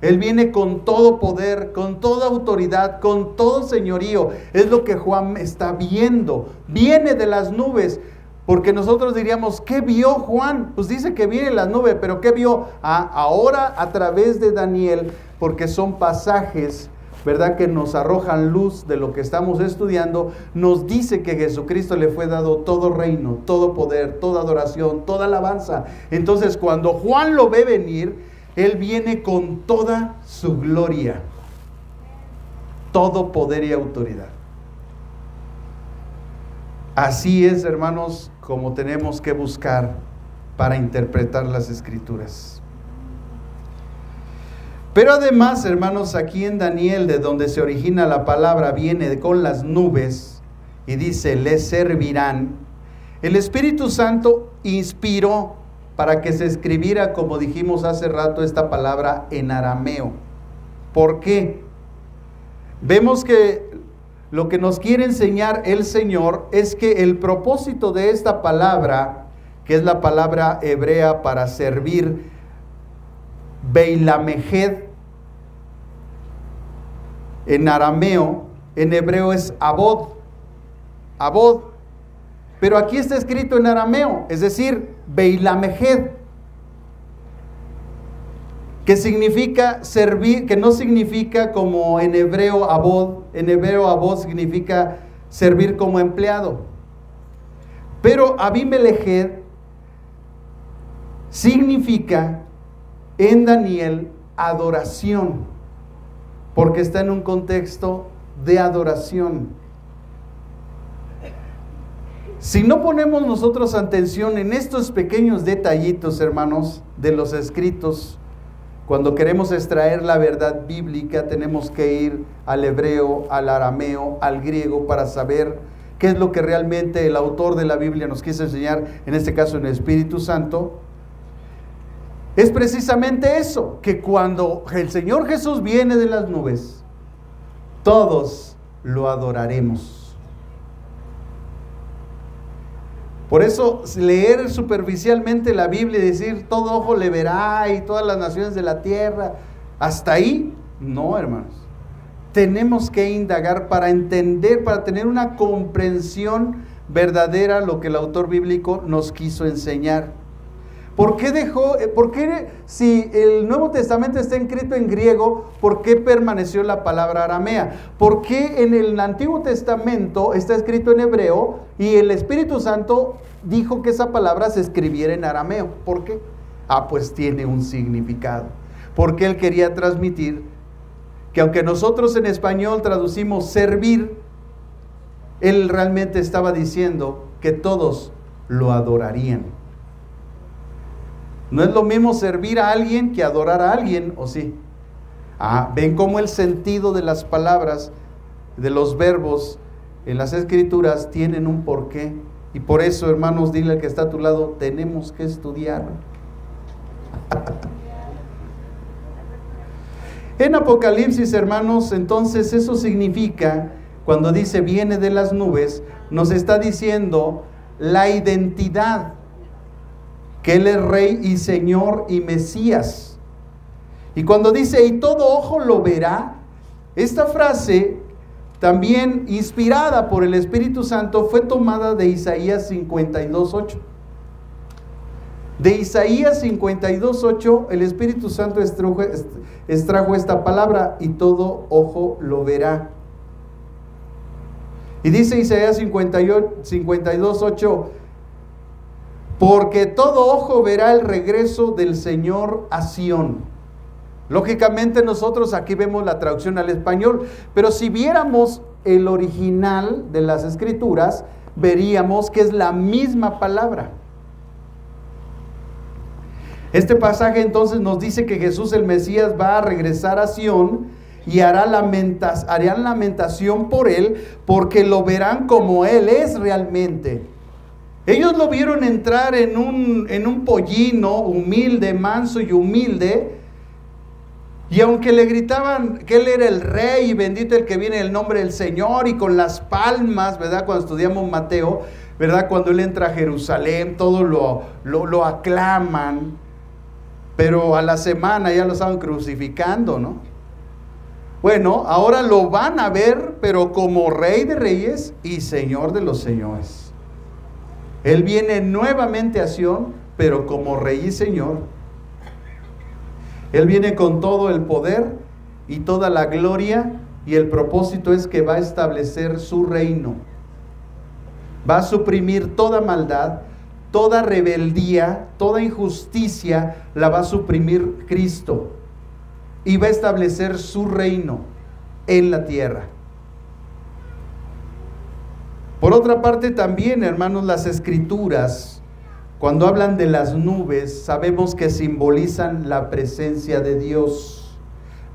Él viene con todo poder, con toda autoridad, con todo señorío. Es lo que Juan está viendo. Viene de las nubes. Porque nosotros diríamos, ¿qué vio Juan? Pues dice que viene en las nubes, pero ¿qué vio? Ahora a través de Daniel, porque son pasajes, ¿verdad?, que nos arrojan luz de lo que estamos estudiando, nos dice que Jesucristo le fue dado todo reino, todo poder, toda adoración, toda alabanza. Entonces cuando Juan lo ve venir, Él viene con toda su gloria, todo poder y autoridad. Así es, hermanos, como tenemos que buscar para interpretar las Escrituras. Pero además, hermanos, aquí en Daniel, de donde se origina la palabra, viene con las nubes y dice, les servirán. El Espíritu Santo inspiró para que se escribiera, como dijimos hace rato, esta palabra en arameo. ¿Por qué? Vemos que lo que nos quiere enseñar el Señor es que el propósito de esta palabra, que es la palabra hebrea para servir, Beilamejed, en arameo, en hebreo es abod, pero aquí está escrito en arameo, es decir, Beilamejed, que significa servir, que no significa como en hebreo abod. En hebreo abod significa servir como empleado, pero Abimelejed significa en Daniel adoración, porque está en un contexto de adoración. Si no ponemos nosotros atención en estos pequeños detallitos, hermanos, de los escritos, cuando queremos extraer la verdad bíblica, tenemos que ir al hebreo, al arameo, al griego, para saber qué es lo que realmente el autor de la Biblia nos quiso enseñar, en este caso en el Espíritu Santo. Es precisamente eso, que cuando el Señor Jesús viene de las nubes, todos lo adoraremos. Por eso leer superficialmente la Biblia y decir todo ojo le verá y todas las naciones de la tierra, hasta ahí, no, hermanos. Tenemos que indagar para entender, para tener una comprensión verdadera lo que el autor bíblico nos quiso enseñar. ¿Por qué si el Nuevo Testamento está escrito en griego, por qué permaneció la palabra aramea? ¿Por qué en el Antiguo Testamento está escrito en hebreo y el Espíritu Santo dijo que esa palabra se escribiera en arameo? ¿Por qué? Pues tiene un significado. Porque Él quería transmitir que aunque nosotros en español traducimos servir, Él realmente estaba diciendo que todos lo adorarían. No es lo mismo servir a alguien que adorar a alguien, ¿o sí? Ven cómo el sentido de las palabras, de los verbos en las Escrituras tienen un porqué. Y por eso, hermanos, dile al que está a tu lado, tenemos que estudiar. En Apocalipsis, hermanos, entonces eso significa, cuando dice viene de las nubes, nos está diciendo la identidad, que Él es Rey y Señor y Mesías. Y cuando dice, y todo ojo lo verá, esta frase, también inspirada por el Espíritu Santo, fue tomada de Isaías 52:8. De Isaías 52:8, el Espíritu Santo extrajo esta palabra, y todo ojo lo verá. Y dice Isaías 52:8, porque todo ojo verá el regreso del Señor a Sión. Lógicamente nosotros aquí vemos la traducción al español, pero si viéramos el original de las Escrituras, veríamos que es la misma palabra. Este pasaje entonces nos dice que Jesús el Mesías va a regresar a Sión y harán lamentación por Él, porque lo verán como Él es realmente. Ellos lo vieron entrar en un pollino humilde, manso y humilde, Y aunque le gritaban que él era el rey y bendito el que viene en el nombre del Señor y con las palmas, ¿verdad? Cuando estudiamos Mateo, ¿verdad? Cuando él entra a Jerusalén, todos lo aclaman, pero a la semana ya lo estaban crucificando, ¿no? Bueno, ahora lo van a ver, pero como Rey de Reyes y Señor de los Señores. Él viene nuevamente a Sión, pero como Rey y Señor. Él viene con todo el poder y toda la gloria, y el propósito es que va a establecer su reino. Va a suprimir toda maldad, toda rebeldía, toda injusticia, la va a suprimir Cristo. Y va a establecer su reino en la tierra. Por otra parte también, hermanos, las Escrituras, cuando hablan de las nubes, sabemos que simbolizan la presencia de Dios.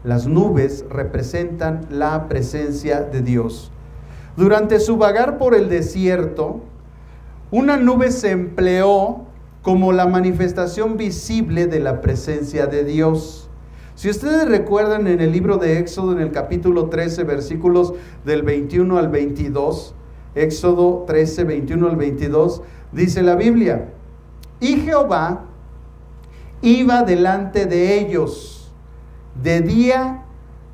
Las nubes representan la presencia de Dios. Durante su vagar por el desierto, una nube se empleó como la manifestación visible de la presencia de Dios. Si ustedes recuerdan en el libro de Éxodo, en el capítulo 13, versículos del 21 al 22, Éxodo 13, 21 al 22, dice la Biblia: y Jehová iba delante de ellos de día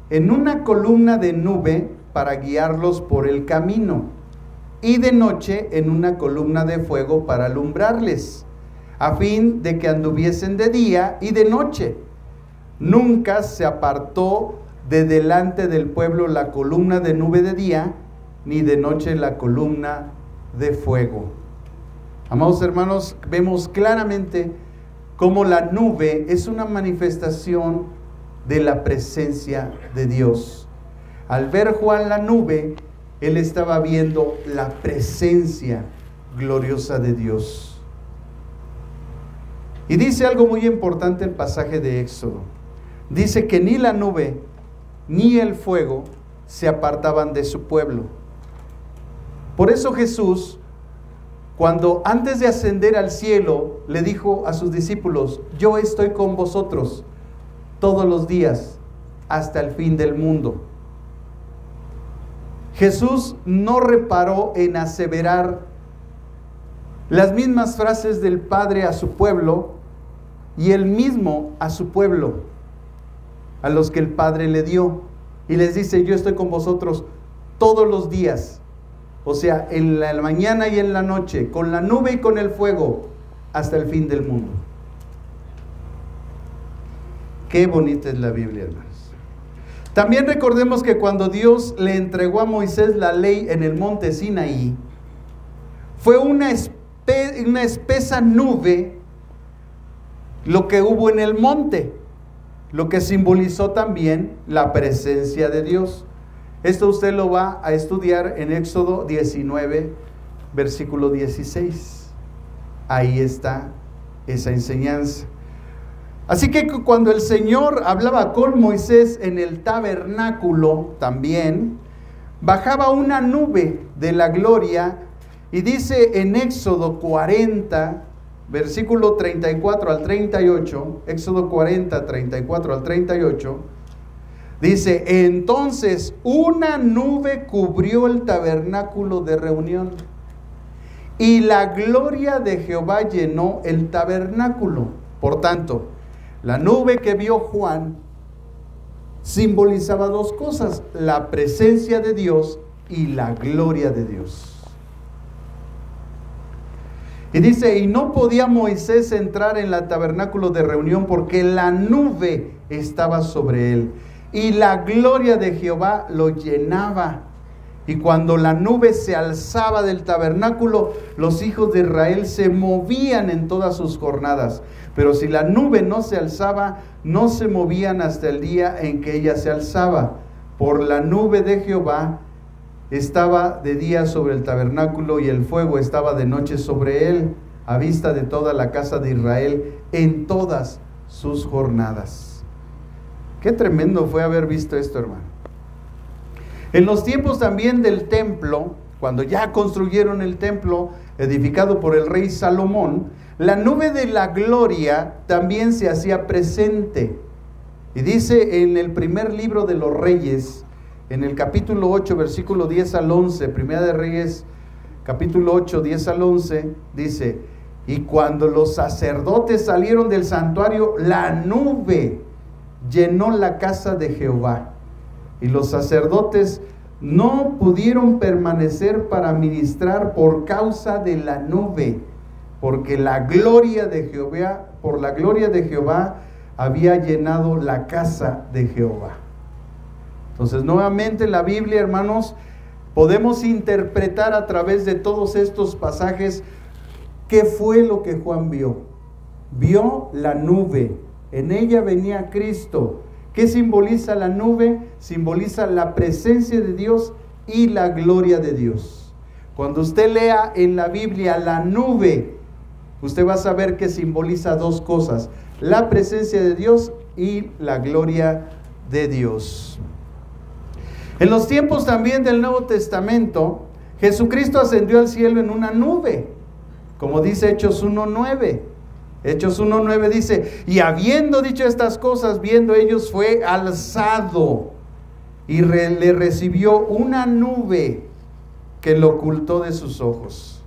en una columna de nube para guiarlos por el camino, y de noche en una columna de fuego para alumbrarles, a fin de que anduviesen de día y de noche. Nunca se apartó de delante del pueblo la columna de nube de día, ni de noche la columna de fuego. Amados hermanos, vemos claramente cómo la nube es una manifestación de la presencia de Dios. Al ver Juan la nube, él estaba viendo la presencia gloriosa de Dios. Y dice algo muy importante el pasaje de Éxodo. Dice que ni la nube ni el fuego se apartaban de su pueblo. Por eso Jesús, cuando antes de ascender al cielo, le dijo a sus discípulos: yo estoy con vosotros todos los días hasta el fin del mundo. Jesús no reparó en aseverar las mismas frases del Padre a su pueblo y él mismo a su pueblo, a los que el Padre le dio, y les dice: yo estoy con vosotros todos los días, o sea, en la mañana y en la noche, con la nube y con el fuego, hasta el fin del mundo. Qué bonita es la Biblia, hermanos. También recordemos que cuando Dios le entregó a Moisés la ley en el monte Sinaí, fue una espesa nube lo que hubo en el monte, lo que simbolizó también la presencia de Dios. Esto usted lo va a estudiar en Éxodo 19, versículo 16. Ahí está esa enseñanza. Así que cuando el Señor hablaba con Moisés en el tabernáculo también, bajaba una nube de la gloria, y dice en Éxodo 40, versículo 34 al 38, Éxodo 40, 34 al 38, dice: entonces una nube cubrió el tabernáculo de reunión, y la gloria de Jehová llenó el tabernáculo. Por tanto, la nube que vio Juan simbolizaba dos cosas: la presencia de Dios y la gloria de Dios. Y dice: y no podía Moisés entrar en el tabernáculo de reunión porque la nube estaba sobre él, y la gloria de Jehová lo llenaba. Y cuando la nube se alzaba del tabernáculo, los hijos de Israel se movían en todas sus jornadas. Pero si la nube no se alzaba, no se movían hasta el día en que ella se alzaba. Por la nube de Jehová estaba de día sobre el tabernáculo, y el fuego estaba de noche sobre él, a vista de toda la casa de Israel en todas sus jornadas. Qué tremendo fue haber visto esto, hermano. En los tiempos también del templo, cuando ya construyeron el templo edificado por el rey Salomón, la nube de la gloria también se hacía presente. Y dice en el primer libro de los Reyes, en el capítulo 8, versículo 10 al 11, Primera de Reyes, capítulo 8, 10 al 11, dice: y cuando los sacerdotes salieron del santuario, la nube llenó la casa de Jehová, y los sacerdotes no pudieron permanecer para ministrar por causa de la nube, porque la gloria de Jehová, por la gloria de Jehová, había llenado la casa de Jehová. Entonces, nuevamente la Biblia, hermanos, podemos interpretar a través de todos estos pasajes qué fue lo que Juan vio. Vio la nube, en ella venía Cristo. ¿Qué simboliza la nube? Simboliza la presencia de Dios y la gloria de Dios. Cuando usted lea en la Biblia la nube, usted va a saber que simboliza dos cosas: la presencia de Dios y la gloria de Dios. En los tiempos también del Nuevo Testamento, Jesucristo ascendió al cielo en una nube, como dice Hechos 1:9. Hechos 1:9 dice: y habiendo dicho estas cosas, viendo ellos, fue alzado y le recibió una nube que lo ocultó de sus ojos.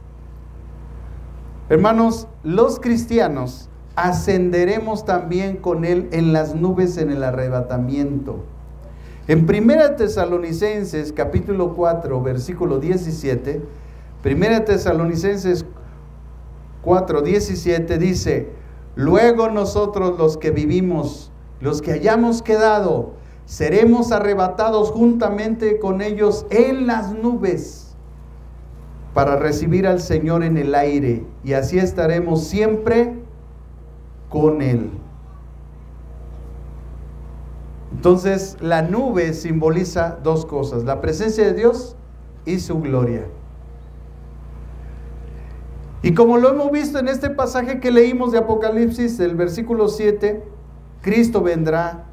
Hermanos, los cristianos ascenderemos también con Él en las nubes en el arrebatamiento. En 1 Tesalonicenses capítulo 4, versículo 17, 1 Tesalonicenses 4:17 dice: luego nosotros los que vivimos, los que hayamos quedado, seremos arrebatados juntamente con ellos en las nubes para recibir al Señor en el aire, y así estaremos siempre con Él. Entonces, la nube simboliza dos cosas: la presencia de Dios y su gloria. Y como lo hemos visto en este pasaje que leímos de Apocalipsis, el versículo 7, Cristo vendrá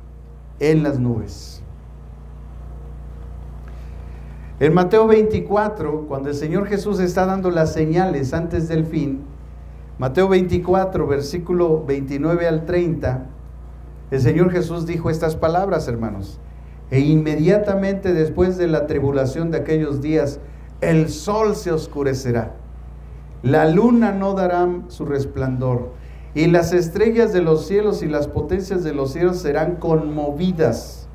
en las nubes. En Mateo 24, cuando el Señor Jesús está dando las señales antes del fin, Mateo 24, versículo 29 al 30, el Señor Jesús dijo estas palabras, hermanos: e inmediatamente después de la tribulación de aquellos días, el sol se oscurecerá, la luna no dará su resplandor, y las estrellas de los cielos y las potencias de los cielos serán conmovidas.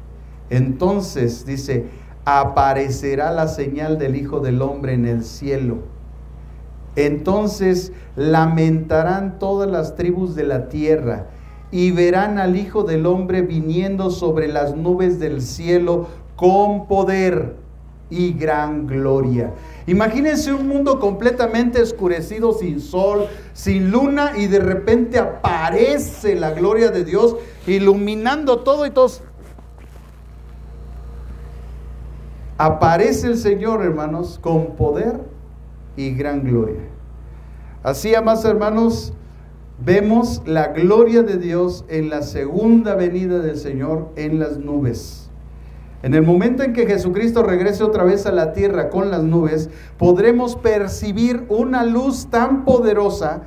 Entonces, dice, aparecerá la señal del Hijo del Hombre en el cielo. Entonces lamentarán todas las tribus de la tierra, y verán al Hijo del Hombre viniendo sobre las nubes del cielo con poder y gran gloria. Imagínense un mundo completamente oscurecido, sin sol, sin luna, y de repente aparece la gloria de Dios iluminando todo, y todos. Aparece el Señor, hermanos, con poder y gran gloria. Así, amados hermanos, vemos la gloria de Dios en la segunda venida del Señor en las nubes. En el momento en que Jesucristo regrese otra vez a la tierra con las nubes, podremos percibir una luz tan poderosa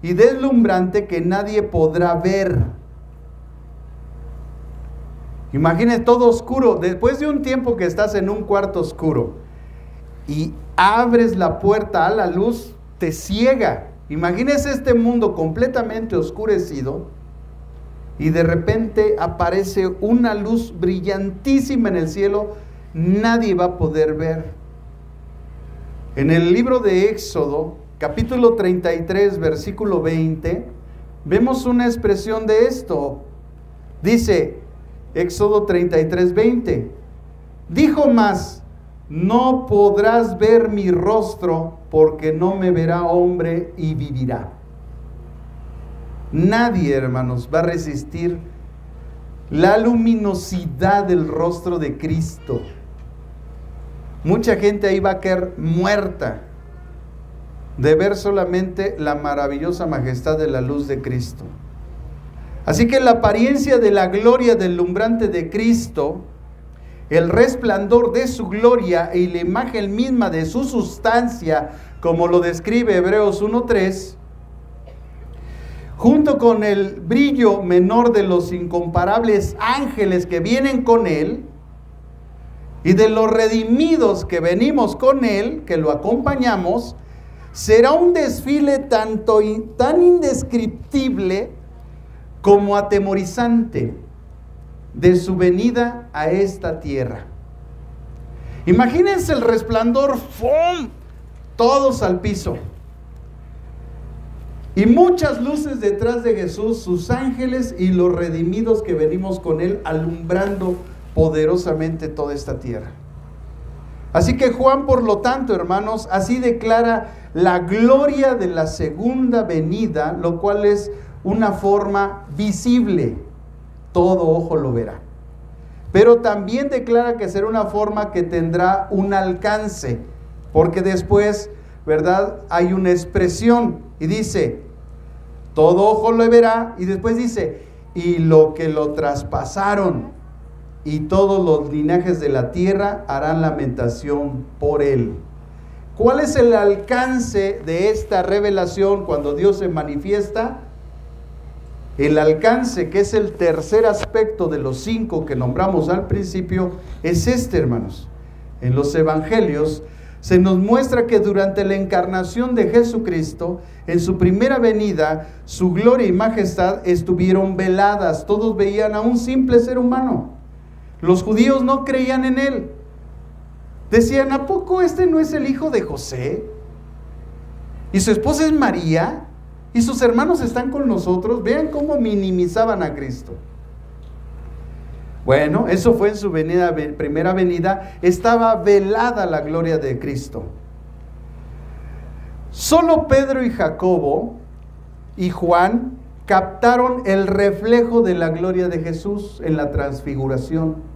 y deslumbrante que nadie podrá ver. Imagínense todo oscuro. Después de un tiempo que estás en un cuarto oscuro y abres la puerta a la luz, te ciega. Imagínense este mundo completamente oscurecido, y de repente aparece una luz brillantísima en el cielo, nadie va a poder ver. En el libro de Éxodo, capítulo 33, versículo 20, vemos una expresión de esto. Dice, Éxodo 33, 20, dijo más: no podrás ver mi rostro, porque no me verá hombre y vivirá. Nadie, hermanos, va a resistir la luminosidad del rostro de Cristo. Mucha gente ahí va a caer muerta de ver solamente la maravillosa majestad de la luz de Cristo. Así que la apariencia de la gloria deslumbrante de Cristo, el resplandor de su gloria y la imagen misma de su sustancia, como lo describe Hebreos 1:3, junto con el brillo menor de los incomparables ángeles que vienen con Él, y de los redimidos que venimos con Él, que lo acompañamos, será un desfile tan indescriptible como atemorizante de su venida a esta tierra. Imagínense el resplandor, ¡fum!, todos al piso. Y muchas luces detrás de Jesús, sus ángeles y los redimidos que venimos con Él, alumbrando poderosamente toda esta tierra. Así que Juan, por lo tanto, hermanos, así declara la gloria de la segunda venida, lo cual es una forma visible, todo ojo lo verá. Pero también declara que será una forma que tendrá un alcance, porque después, ¿verdad?, hay una expresión y dice, todo ojo lo verá, y después dice, y lo que lo traspasaron, y todos los linajes de la tierra harán lamentación por él. ¿Cuál es el alcance de esta revelación cuando Dios se manifiesta? El alcance, que es el tercer aspecto de los 5 que nombramos al principio, es este, hermanos. En los evangelios se nos muestra que durante la encarnación de Jesucristo, en su primera venida, su gloria y majestad estuvieron veladas. Todos veían a un simple ser humano. Los judíos no creían en Él. Decían, ¿a poco este no es el hijo de José? Y su esposa es María, y sus hermanos están con nosotros. Vean cómo minimizaban a Cristo. Bueno, eso fue en su primera venida. Estaba velada la gloria de Cristo. Solo Pedro y Jacobo y Juan captaron el reflejo de la gloria de Jesús en la transfiguración.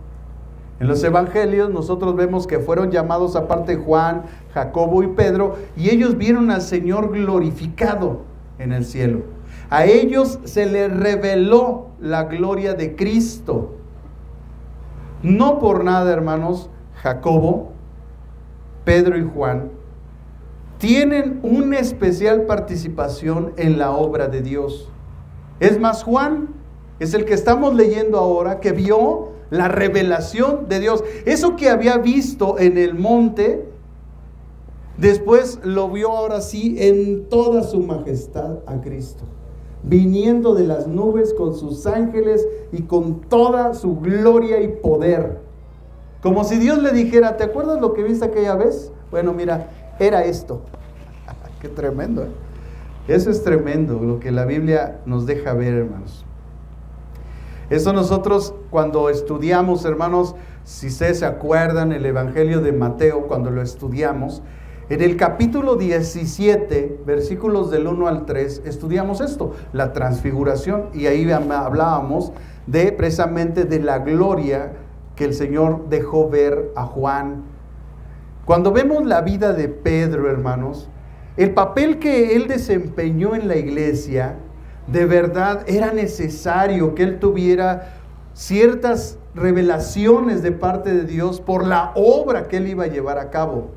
En los evangelios nosotros vemos que fueron llamados aparte Juan, Jacobo y Pedro, y ellos vieron al Señor glorificado en el cielo. A ellos se les reveló la gloria de Cristo. No por nada, hermanos, Jacobo, Pedro y Juan tienen una especial participación en la obra de Dios. Es más, Juan es el que estamos leyendo ahora, que vio la revelación de Dios. Eso que había visto en el monte, después lo vio ahora sí en toda su majestad a Cristo, viniendo de las nubes con sus ángeles y con toda su gloria y poder. Como si Dios le dijera, ¿te acuerdas lo que viste aquella vez? Bueno, mira, era esto. Qué tremendo, ¿eh? Eso es tremendo, lo que la Biblia nos deja ver, hermanos. Eso nosotros cuando estudiamos, hermanos, si ustedes se acuerdan, el Evangelio de Mateo, cuando lo estudiamos, en el capítulo 17, versículos del 1 al 3, estudiamos esto, la transfiguración, y ahí hablábamos precisamente de la gloria que el Señor dejó ver a Juan. Cuando vemos la vida de Pedro, hermanos, el papel que él desempeñó en la iglesia, de verdad era necesario que él tuviera ciertas revelaciones de parte de Dios por la obra que él iba a llevar a cabo.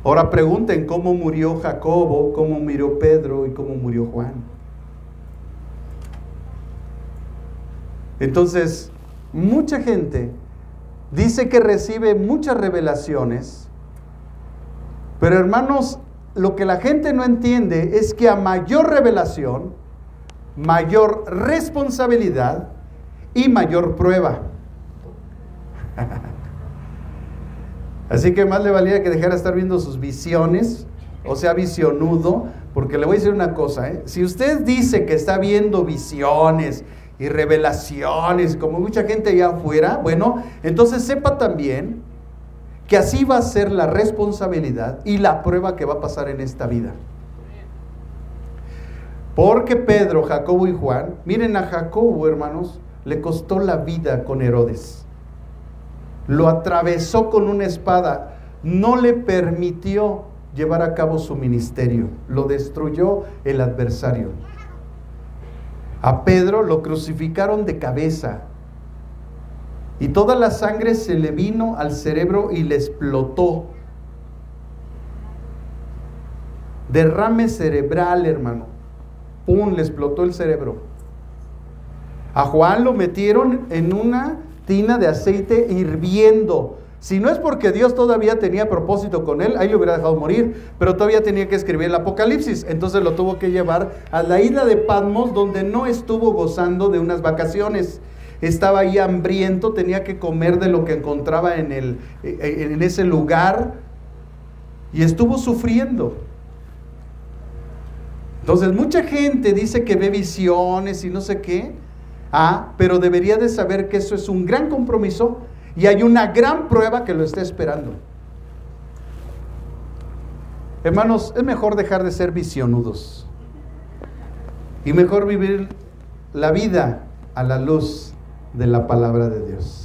Ahora pregunten cómo murió Jacobo, cómo murió Pedro y cómo murió Juan. Entonces, mucha gente dice que recibe muchas revelaciones, pero hermanos, lo que la gente no entiende es que a mayor revelación, mayor responsabilidad y mayor prueba. Así que más le valía que dejara de estar viendo sus visiones, o sea, visionudo, porque le voy a decir una cosa, si usted dice que está viendo visiones y revelaciones, como mucha gente allá afuera, bueno, entonces sepa también que así va a ser la responsabilidad y la prueba que va a pasar en esta vida. Porque Pedro, Jacobo y Juan, miren a Jacobo, hermanos, le costó la vida con Herodes. Lo atravesó con una espada, no le permitió llevar a cabo su ministerio, lo destruyó el adversario. A Pedro lo crucificaron de cabeza y toda la sangre se le vino al cerebro y le explotó. Derrame cerebral, hermano. ¡pum!, le explotó el cerebro. A Juan lo metieron en una tina de aceite hirviendo. Si no es porque Dios todavía tenía propósito con él, ahí lo hubiera dejado morir, pero todavía tenía que escribir el Apocalipsis. Entonces lo tuvo que llevar a la isla de Patmos, donde no estuvo gozando de unas vacaciones. Estaba ahí hambriento, tenía que comer de lo que encontraba en ese lugar, y estuvo sufriendo. Entonces mucha gente dice que ve visiones y no sé qué, pero debería de saber que eso es un gran compromiso y hay una gran prueba que lo está esperando. Hermanos, es mejor dejar de ser visionudos y mejor vivir la vida a la luz de la palabra de Dios.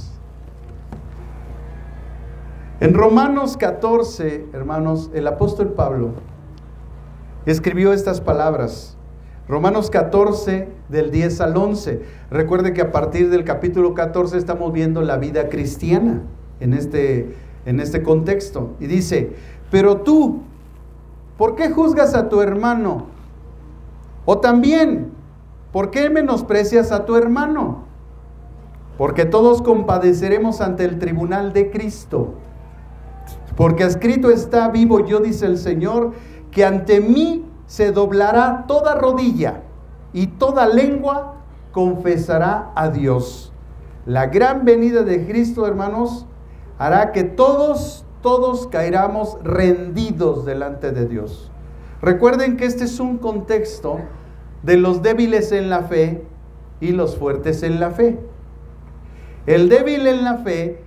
En Romanos 14, hermanos, el apóstol Pablo escribió estas palabras. Romanos 14, del 10 al 11. Recuerde que a partir del capítulo 14 estamos viendo la vida cristiana en este contexto. Y dice: pero tú, ¿por qué juzgas a tu hermano? O también, ¿por qué menosprecias a tu hermano? Porque todos compadeceremos ante el tribunal de Cristo. Porque escrito está: vivo yo, dice el Señor, que ante mí se doblará toda rodilla y toda lengua confesará a Dios. La gran venida de Cristo, hermanos, hará que todos caeramos rendidos delante de Dios. Recuerden que este es un contexto de los débiles en la fe y los fuertes en la fe. El débil en la fe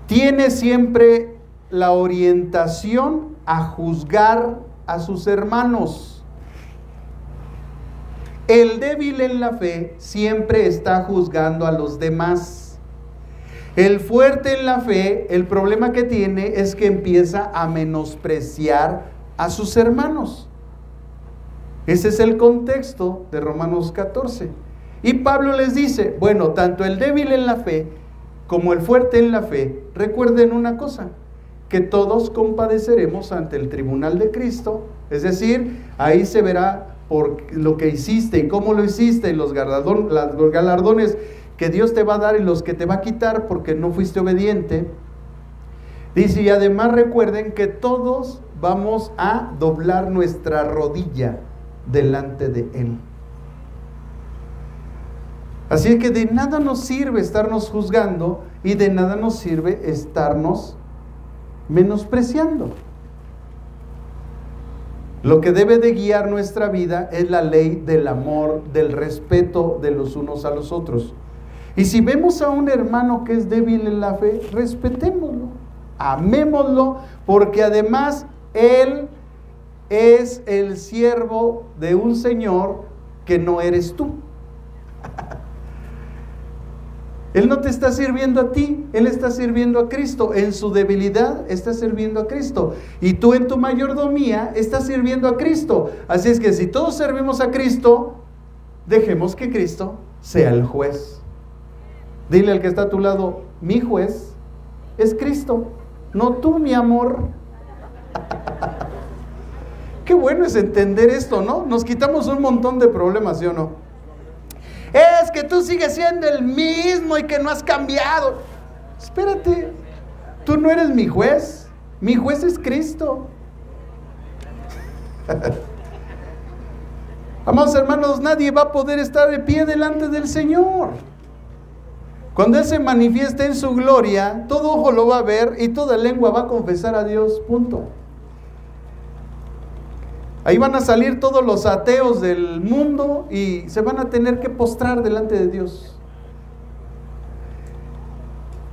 tiene siempre la orientación a juzgar a sus hermanos. El débil en la fe siempre está juzgando a los demás. El fuerte en la fe, el problema que tiene es que empieza a menospreciar a sus hermanos. Ese es el contexto de Romanos 14. Y Pablo les dice: bueno, tanto el débil en la fe como el fuerte en la fe, recuerden una cosa, que todos compadeceremos ante el tribunal de Cristo. Es decir, ahí se verá por lo que hiciste y cómo lo hiciste, y los galardones que Dios te va a dar y los que te va a quitar porque no fuiste obediente. Dice: y además recuerden que todos vamos a doblar nuestra rodilla delante de Él. Así que de nada nos sirve estarnos juzgando y de nada nos sirve estarnos menospreciando. Lo que debe de guiar nuestra vida es la ley del amor, del respeto de los unos a los otros. Y si vemos a un hermano que es débil en la fe, respetémoslo, amémoslo, porque además él es el siervo de un Señor que no eres tú. Él no te está sirviendo a ti, Él está sirviendo a Cristo. En su debilidad está sirviendo a Cristo. Y tú en tu mayordomía estás sirviendo a Cristo. Así es que si todos servimos a Cristo, dejemos que Cristo sea el juez. Dile al que está a tu lado: mi juez es Cristo, no tú, mi amor. Qué bueno es entender esto, ¿no? Nos quitamos un montón de problemas, ¿sí o no? Es que tú sigues siendo el mismo y que no has cambiado. Espérate, tú no eres mi juez es Cristo. Amados hermanos, nadie va a poder estar de pie delante del Señor. Cuando Él se manifieste en su gloria, todo ojo lo va a ver y toda lengua va a confesar a Dios, punto. Ahí van a salir todos los ateos del mundo y se van a tener que postrar delante de Dios.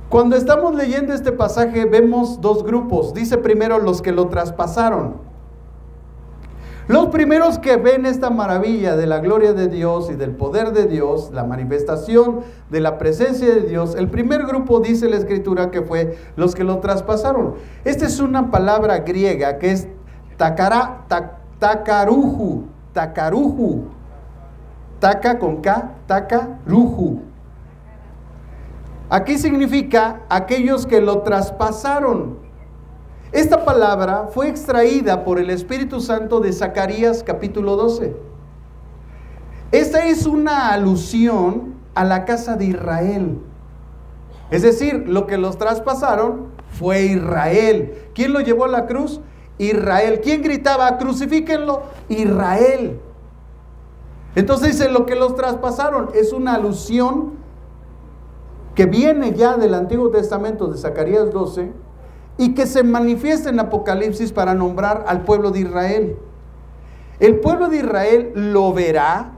Cuando estamos leyendo este pasaje vemos dos grupos. Dice primero los que lo traspasaron. Los primeros que ven esta maravilla de la gloria de Dios y del poder de Dios, la manifestación de la presencia de Dios, el primer grupo, dice la Escritura, que fue los que lo traspasaron. Esta es una palabra griega que es takaruhu, taka con K, takaruhu. Aquí significa aquellos que lo traspasaron. Esta palabra fue extraída por el Espíritu Santo de Zacarías capítulo 12. Esta es una alusión a la casa de Israel. Es decir, lo que los traspasaron fue Israel. ¿Quién lo llevó a la cruz? Israel. ¿Quién gritaba, crucifíquenlo? Israel. Entonces dice, lo que los traspasaron es una alusión que viene ya del Antiguo Testamento de Zacarías 12 y que se manifiesta en Apocalipsis para nombrar al pueblo de Israel. El pueblo de Israel lo verá,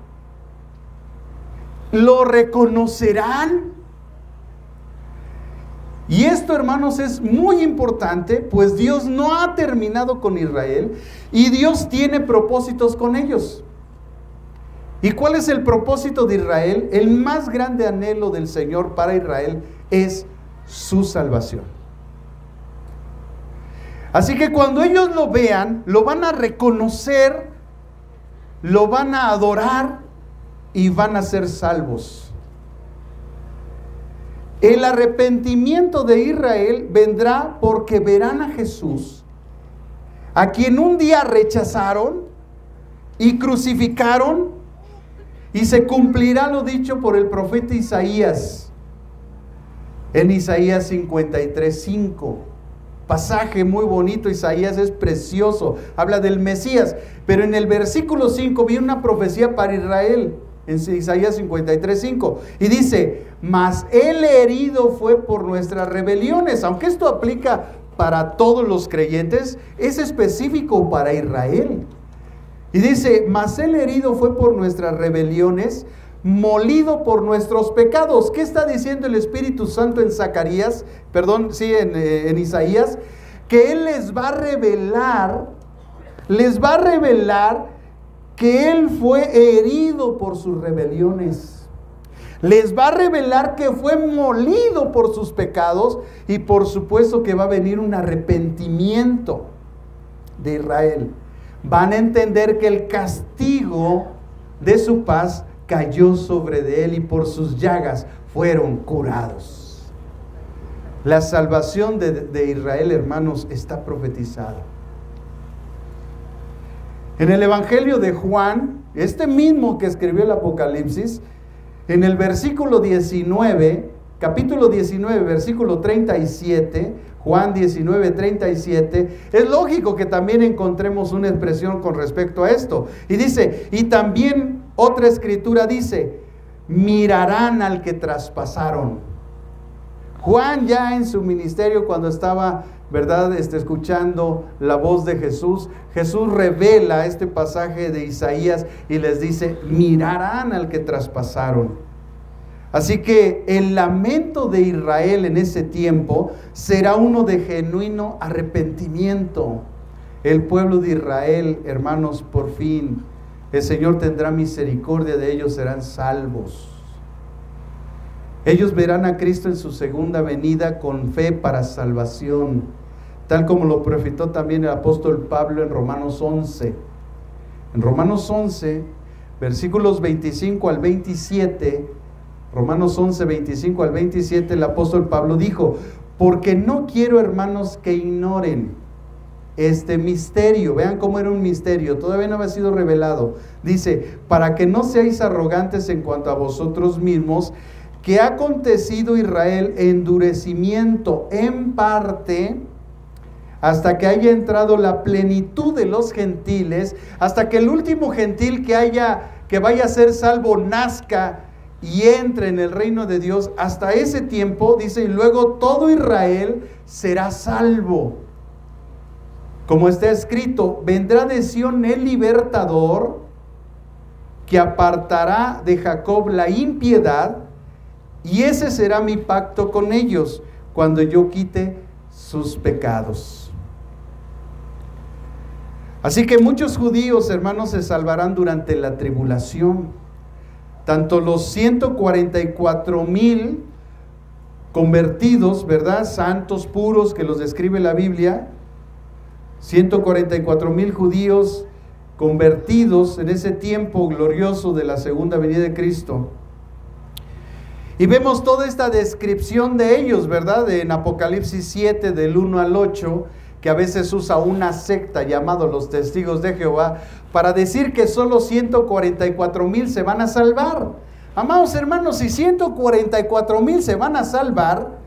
lo reconocerán. Y esto, hermanos, es muy importante, pues Dios no ha terminado con Israel y Dios tiene propósitos con ellos. ¿Y cuál es el propósito de Israel? El más grande anhelo del Señor para Israel es su salvación. Así que cuando ellos lo vean, lo van a reconocer, lo van a adorar y van a ser salvos. El arrepentimiento de Israel vendrá porque verán a Jesús, a quien un día rechazaron y crucificaron, y se cumplirá lo dicho por el profeta Isaías, en Isaías 53:5. Pasaje muy bonito, Isaías es precioso, habla del Mesías, pero en el versículo 5 viene una profecía para Israel, en Isaías 53:5, y dice, mas el herido fue por nuestras rebeliones. Aunque esto aplica para todos los creyentes, es específico para Israel. Y dice, mas el herido fue por nuestras rebeliones, molido por nuestros pecados. ¿Qué está diciendo el Espíritu Santo en Zacarías? En Isaías, que Él les va a revelar que Él fue herido por sus rebeliones. Les va a revelar que fue molido por sus pecados y por supuesto que va a venir un arrepentimiento de Israel. Van a entender que el castigo de su paz cayó sobre de él y por sus llagas fueron curados. La salvación de Israel, hermanos, está profetizada. En el Evangelio de Juan, este mismo que escribió el Apocalipsis, en el versículo 19, capítulo 19, versículo 37, Juan 19, 37, es lógico que también encontremos una expresión con respecto a esto. Y dice, y también otra escritura dice, mirarán al que traspasaron. Juan ya en su ministerio, cuando estaba, ¿verdad?, escuchando la voz de Jesús, Jesús revela este pasaje de Isaías y les dice, mirarán al que traspasaron. Así que el lamento de Israel en ese tiempo será uno de genuino arrepentimiento. El pueblo de Israel, hermanos, por fin, el Señor tendrá misericordia de ellos, serán salvos. Ellos verán a Cristo en su segunda venida con fe para salvación, tal como lo profetizó también el apóstol Pablo en Romanos 11. En Romanos 11, versículos 25 al 27, Romanos 11, 25 al 27, el apóstol Pablo dijo, porque no quiero, hermanos, que ignoren este misterio. Vean cómo era un misterio, todavía no había sido revelado. Dice, para que no seáis arrogantes en cuanto a vosotros mismos, que ha acontecido Israel endurecimiento en parte, hasta que haya entrado la plenitud de los gentiles, hasta que el último gentil que vaya a ser salvo nazca y entre en el reino de Dios. Hasta ese tiempo, dice, y luego todo Israel será salvo. Como está escrito, vendrá de Sión el libertador, que apartará de Jacob la impiedad, y ese será mi pacto con ellos, cuando yo quite sus pecados. Así que muchos judíos, hermanos, se salvarán durante la tribulación. Tanto los 144,000 convertidos, ¿verdad?, santos puros que los describe la Biblia, 144,000 judíos convertidos en ese tiempo glorioso de la segunda venida de Cristo. Y vemos toda esta descripción de ellos, ¿verdad?, en Apocalipsis 7, del 1 al 8, que a veces usa una secta llamado los Testigos de Jehová para decir que solo 144,000 se van a salvar. Amados hermanos, si 144,000 se van a salvar,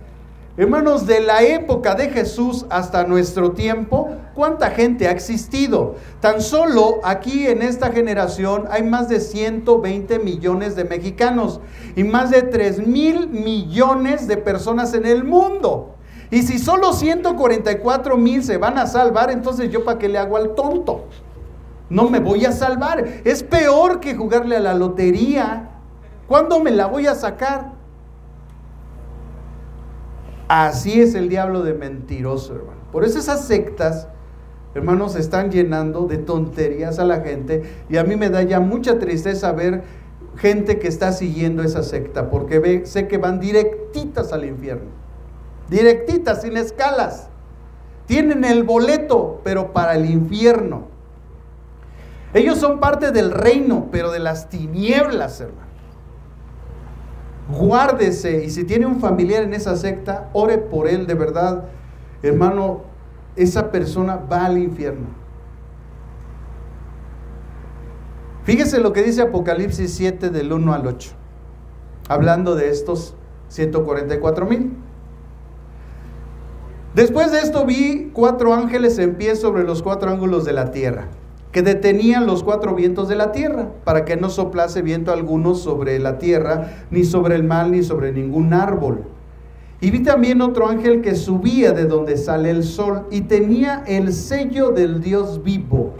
hermanos, de la época de Jesús hasta nuestro tiempo, ¿cuánta gente ha existido? Tan solo aquí en esta generación hay más de 120 millones de mexicanos y más de 3,000 millones de personas en el mundo. Y si solo 144,000 se van a salvar, entonces yo ¿para qué le hago al tonto? No me voy a salvar. Es peor que jugarle a la lotería. ¿Cuándo me la voy a sacar? Así es el diablo de mentiroso, hermano. Por eso esas sectas, hermanos, están llenando de tonterías a la gente. Y a mí me da ya mucha tristeza ver gente que está siguiendo esa secta, porque sé que van directitas al infierno. Directitas, sin escalas. Tienen el boleto, pero para el infierno. Ellos son parte del reino, pero de las tinieblas, hermano. Guárdese, y si tiene un familiar en esa secta, ore por él, de verdad, hermano, esa persona va al infierno. Fíjese lo que dice Apocalipsis 7 del 1 al 8, hablando de estos 144,000. Después de esto vi 4 ángeles en pie sobre los 4 ángulos de la tierra, que detenían los 4 vientos de la tierra, para que no soplase viento alguno sobre la tierra, ni sobre el mar, ni sobre ningún árbol. Y vi también otro ángel que subía de donde sale el sol, y tenía el sello del Dios vivo.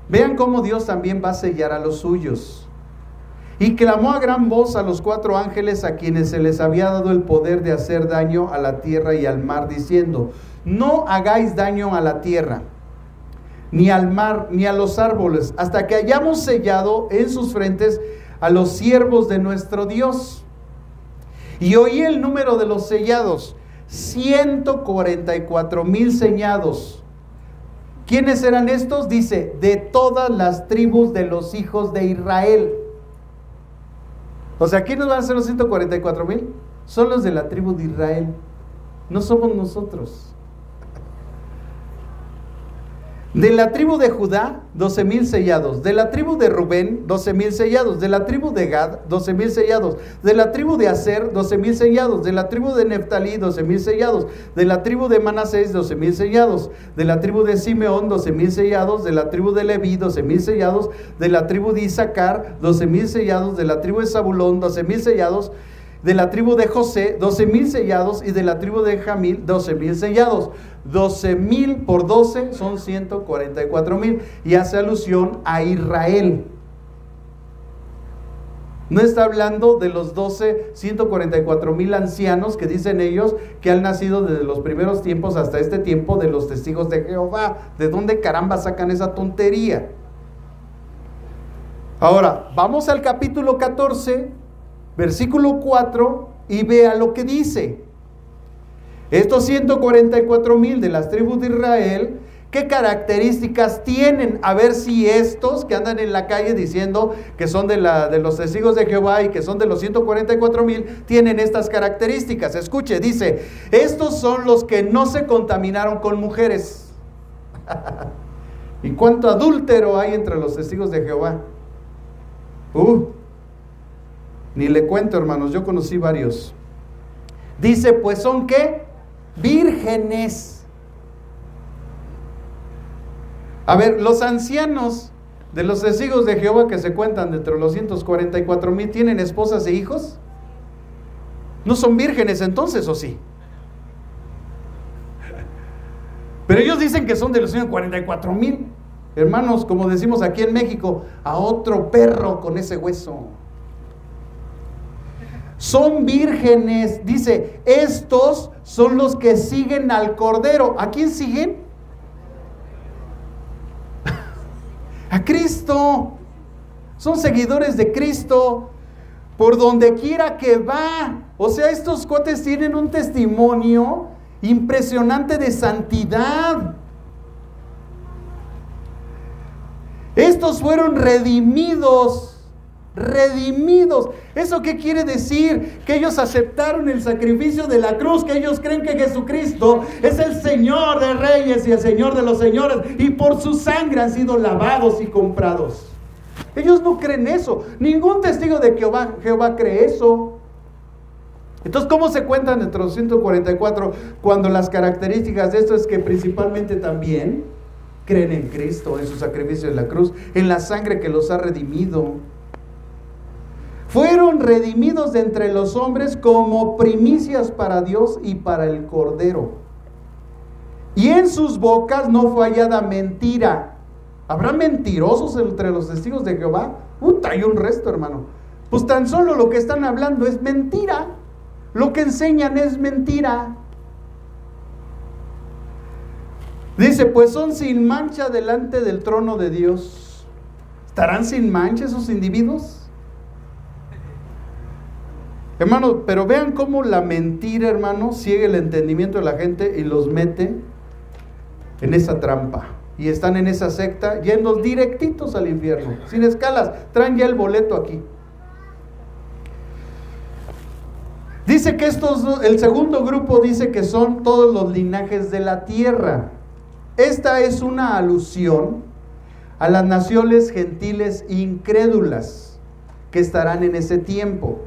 Vean cómo Dios también va a sellar a los suyos. Y clamó a gran voz a los 4 ángeles a quienes se les había dado el poder de hacer daño a la tierra y al mar, diciendo: no hagáis daño a la tierra, ni al mar, ni a los árboles, hasta que hayamos sellado en sus frentes a los siervos de nuestro Dios. Y oí el número de los sellados: 144,000 sellados. ¿Quiénes eran estos? Dice: de todas las tribus de los hijos de Israel. O sea, ¿quiénes van a ser los 144,000? Son los de la tribu de Israel. No somos nosotros. De la tribu de Judá, 12,000 sellados. De la tribu de Rubén, 12,000 sellados. De la tribu de Gad, 12,000 sellados. De la tribu de Aser, 12,000 sellados. De la tribu de Neftalí, 12,000 sellados. De la tribu de Manasés, 12,000 sellados. De la tribu de Simeón, 12,000 sellados. De la tribu de Leví, 12,000 sellados. De la tribu de Isaacar, 12,000 sellados. De la tribu de Zabulón, 12,000 sellados. De la tribu de José, 12,000 sellados. Y de la tribu de Jamil, 12,000 sellados. 12,000 por 12 son 144,000. Y hace alusión a Israel. No está hablando de los 144,000 ancianos que dicen ellos que han nacido desde los primeros tiempos hasta este tiempo de los testigos de Jehová. ¿De dónde caramba sacan esa tontería? Ahora, vamos al capítulo 14, versículo 4, y vea lo que dice. Estos 144,000 de las tribus de Israel, ¿qué características tienen? A ver si estos que andan en la calle diciendo que son de los testigos de Jehová y que son de los 144,000, tienen estas características. Escuche, dice: estos son los que no se contaminaron con mujeres. ¿Y cuánto adúltero hay entre los testigos de Jehová? Ni le cuento, hermanos, yo conocí varios. Dice, pues son ¿qué? Vírgenes. A ver, los ancianos de los testigos de Jehová que se cuentan de entre los 144,000, ¿tienen esposas e hijos? ¿No son vírgenes entonces, o sí? Pero ellos dicen que son de los 144,000. Hermanos, como decimos aquí en México, a otro perro con ese hueso. Son vírgenes, dice, estos son los que siguen al Cordero. ¿A quién siguen? A Cristo. Son seguidores de Cristo por donde quiera que va. O sea, estos cuates tienen un testimonio impresionante de santidad. Estos fueron redimidos redimidos. ¿Eso qué quiere decir? Que ellos aceptaron el sacrificio de la cruz, que ellos creen que Jesucristo es el Señor de reyes y el Señor de los señores, y por su sangre han sido lavados y comprados. Ellos no creen eso. Ningún testigo de Jehová cree eso. Entonces, ¿cómo se cuentan entre los 144 cuando las características de esto es que principalmente también creen en Cristo, en su sacrificio en la cruz, en la sangre que los ha redimido? Fueron redimidos de entre los hombres como primicias para Dios y para el Cordero. Y en sus bocas no fue hallada mentira. ¿Habrá mentirosos entre los testigos de Jehová? Hay un resto, hermano. Pues tan solo lo que están hablando es mentira. Lo que enseñan es mentira. Dice, pues son sin mancha delante del trono de Dios. ¿Estarán sin mancha esos individuos? Hermano, pero vean cómo la mentira, hermano, ciega el entendimiento de la gente y los mete en esa trampa. Y están en esa secta yendo directitos al infierno, sin escalas. Traen ya el boleto aquí. Dice que el segundo grupo dice que son todos los linajes de la tierra. Esta es una alusión a las naciones gentiles incrédulas que estarán en ese tiempo.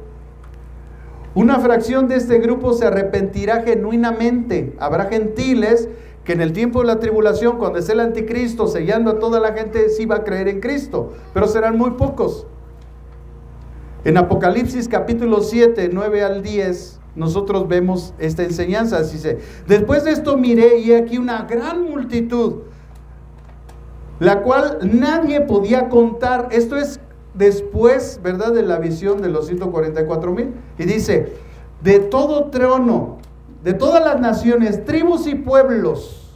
Una fracción de este grupo se arrepentirá genuinamente. Habrá gentiles que en el tiempo de la tribulación, cuando esté el anticristo sellando a toda la gente, sí va a creer en Cristo, pero serán muy pocos. En Apocalipsis capítulo 7, 9 al 10, nosotros vemos esta enseñanza. Dice, después de esto miré y he aquí una gran multitud, la cual nadie podía contar. Esto es después, ¿verdad?, de la visión de los 144,000. Y dice, de todo trono, de todas las naciones, tribus y pueblos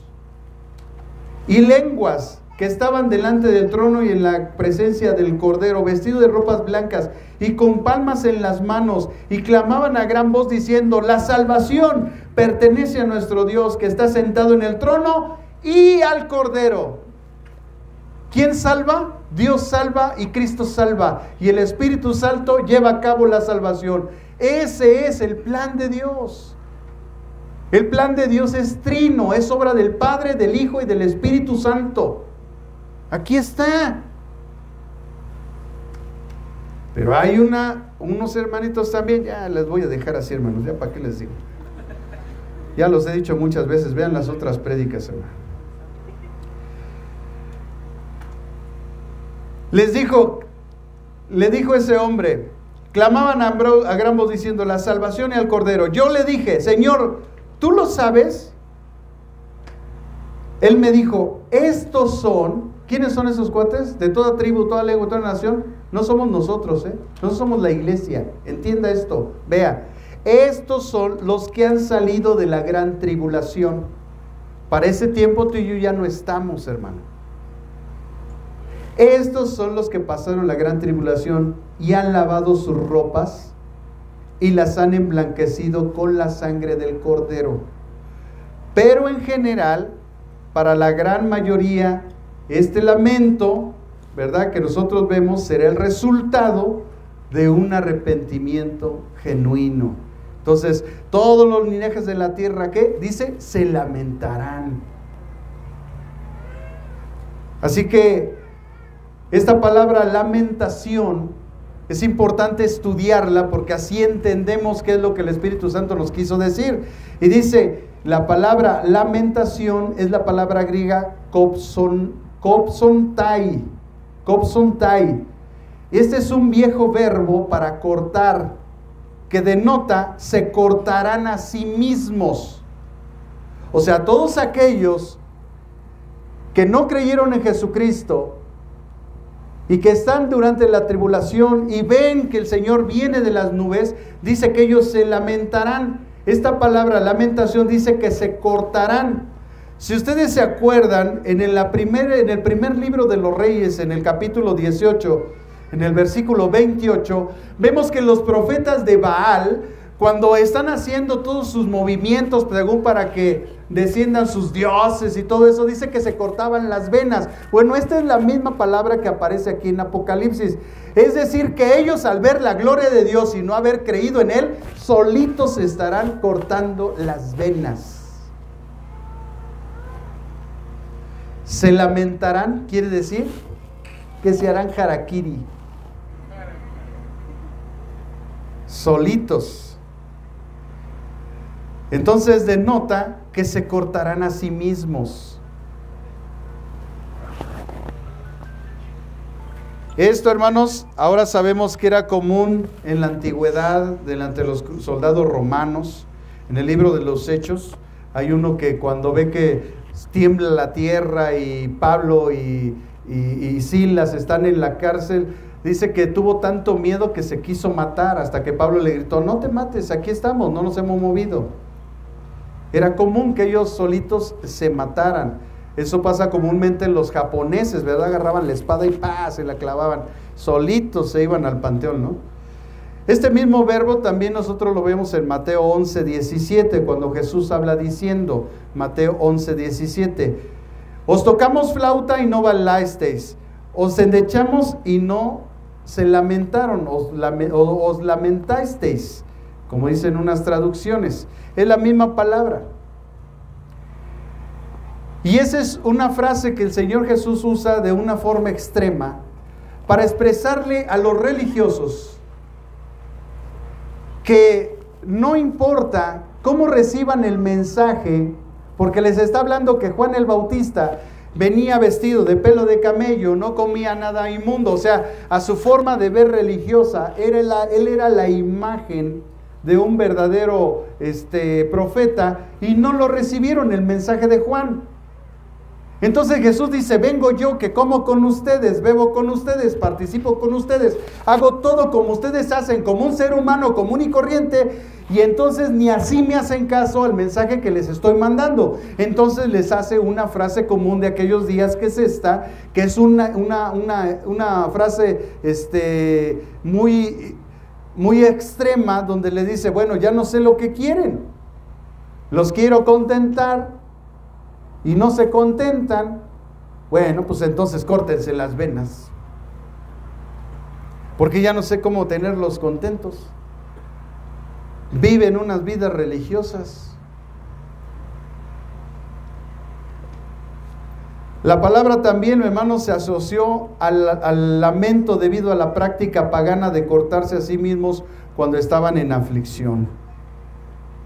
y lenguas que estaban delante del trono y en la presencia del Cordero, vestidos de ropas blancas y con palmas en las manos, y clamaban a gran voz diciendo, la salvación pertenece a nuestro Dios que está sentado en el trono y al Cordero. ¿Quién salva? Dios salva y Cristo salva, y el Espíritu Santo lleva a cabo la salvación. Ese es el plan de Dios. El plan de Dios es trino, es obra del Padre, del Hijo y del Espíritu Santo. Aquí está. Pero hay unos hermanitos también, ya les voy a dejar así, hermanos, ya para qué les digo. Ya los he dicho muchas veces, vean las otras prédicas, hermano. Le dijo ese hombre, clamaban a gran voz diciendo, la salvación y al Cordero. Yo le dije, Señor, ¿tú lo sabes? Él me dijo, estos son, ¿quiénes son esos cuates? De toda tribu, toda lengua, toda nación. No somos nosotros, no somos la iglesia. Entienda esto, vea, estos son los que han salido de la gran tribulación. Para ese tiempo tú y yo ya no estamos, hermano. Estos son los que pasaron la gran tribulación y han lavado sus ropas y las han emblanquecido con la sangre del Cordero. Pero en general, para la gran mayoría, este lamento, ¿verdad?, que nosotros vemos será el resultado de un arrepentimiento genuino. Entonces, todos los linajes de la tierra, ¿qué? Dice, se lamentarán. Así que esta palabra lamentación es importante estudiarla porque así entendemos qué es lo que el Espíritu Santo nos quiso decir. Y dice, la palabra lamentación es la palabra griega kopsontai. Este es un viejo verbo para cortar, que denota se cortarán a sí mismos. O sea, todos aquellos que no creyeron en Jesucristo y que están durante la tribulación y ven que el Señor viene de las nubes, dice que ellos se lamentarán. Esta palabra lamentación dice que se cortarán. Si ustedes se acuerdan, en el primer libro de los Reyes, en el capítulo 18, en el versículo 28, vemos que los profetas de Baal, cuando están haciendo todos sus movimientos, según para que desciendan sus dioses y todo eso, dice que se cortaban las venas. Bueno, esta es la misma palabra que aparece aquí en Apocalipsis. Es decir, que ellos al ver la gloria de Dios y no haber creído en Él, solitos se estarán cortando las venas. Se lamentarán, quiere decir que se harán harakiri. Solitos. Entonces denota que se cortarán a sí mismos. Esto, hermanos, ahora sabemos que era común en la antigüedad delante de los soldados romanos. En el libro de los Hechos hay uno que cuando ve que tiembla la tierra y Pablo y Silas están en la cárcel, dice que tuvo tanto miedo que se quiso matar, hasta que Pablo le gritó: no te mates, aquí estamos, no nos hemos movido. Era común que ellos solitos se mataran. Eso pasa comúnmente en los japoneses, ¿verdad? Agarraban la espada y ¡pah!, se la clavaban. Solitos se iban al panteón, ¿no? Este mismo verbo también nosotros lo vemos en Mateo 11:17, cuando Jesús habla diciendo, Mateo 11:17, os tocamos flauta y no bailasteis, os endechamos y no se lamentaron, os lamentasteis, como dicen unas traducciones. Es la misma palabra. Y esa es una frase que el Señor Jesús usa de una forma extrema para expresarle a los religiosos que no importa cómo reciban el mensaje, porque les está hablando que Juan el Bautista venía vestido de pelo de camello, no comía nada inmundo, o sea, a su forma de ver religiosa, él era la imagen de un verdadero profeta, y no lo recibieron el mensaje de Juan. Entonces Jesús dice: vengo yo que como con ustedes, bebo con ustedes, participo con ustedes, hago todo como ustedes hacen, como un ser humano común y corriente, y entonces ni así me hacen caso al mensaje que les estoy mandando. Entonces les hace una frase común de aquellos días, que es esta, que es una frase muy extrema, donde le dice: bueno, ya no sé lo que quieren, los quiero contentar, y no se contentan, bueno, pues entonces córtense las venas, porque ya no sé cómo tenerlos contentos. Viven unas vidas religiosas. La palabra también, hermanos, se asoció al lamento debido a la práctica pagana de cortarse a sí mismos cuando estaban en aflicción.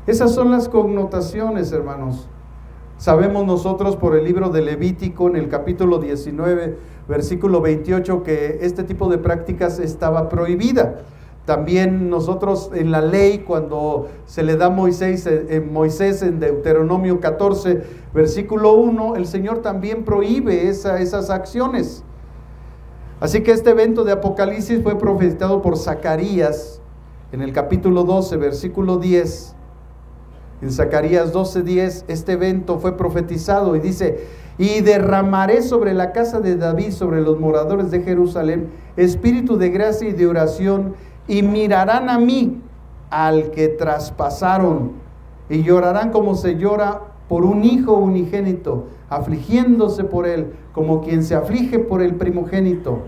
Esas son las connotaciones, hermanos. Sabemos nosotros por el libro de Levítico, en el capítulo 19, versículo 28, que este tipo de prácticas estaba prohibida. También nosotros en la ley, cuando se le da a Moisés en Deuteronomio 14, versículo 1, el Señor también prohíbe esas acciones. Así que este evento de Apocalipsis fue profetizado por Zacarías en el capítulo 12, versículo 10. En Zacarías 12:10, este evento fue profetizado y dice: y derramaré sobre la casa de David, sobre los moradores de Jerusalén, espíritu de gracia y de oración, y mirarán a mí, al que traspasaron, y llorarán como se llora por un hijo unigénito, afligiéndose por él, como quien se aflige por el primogénito.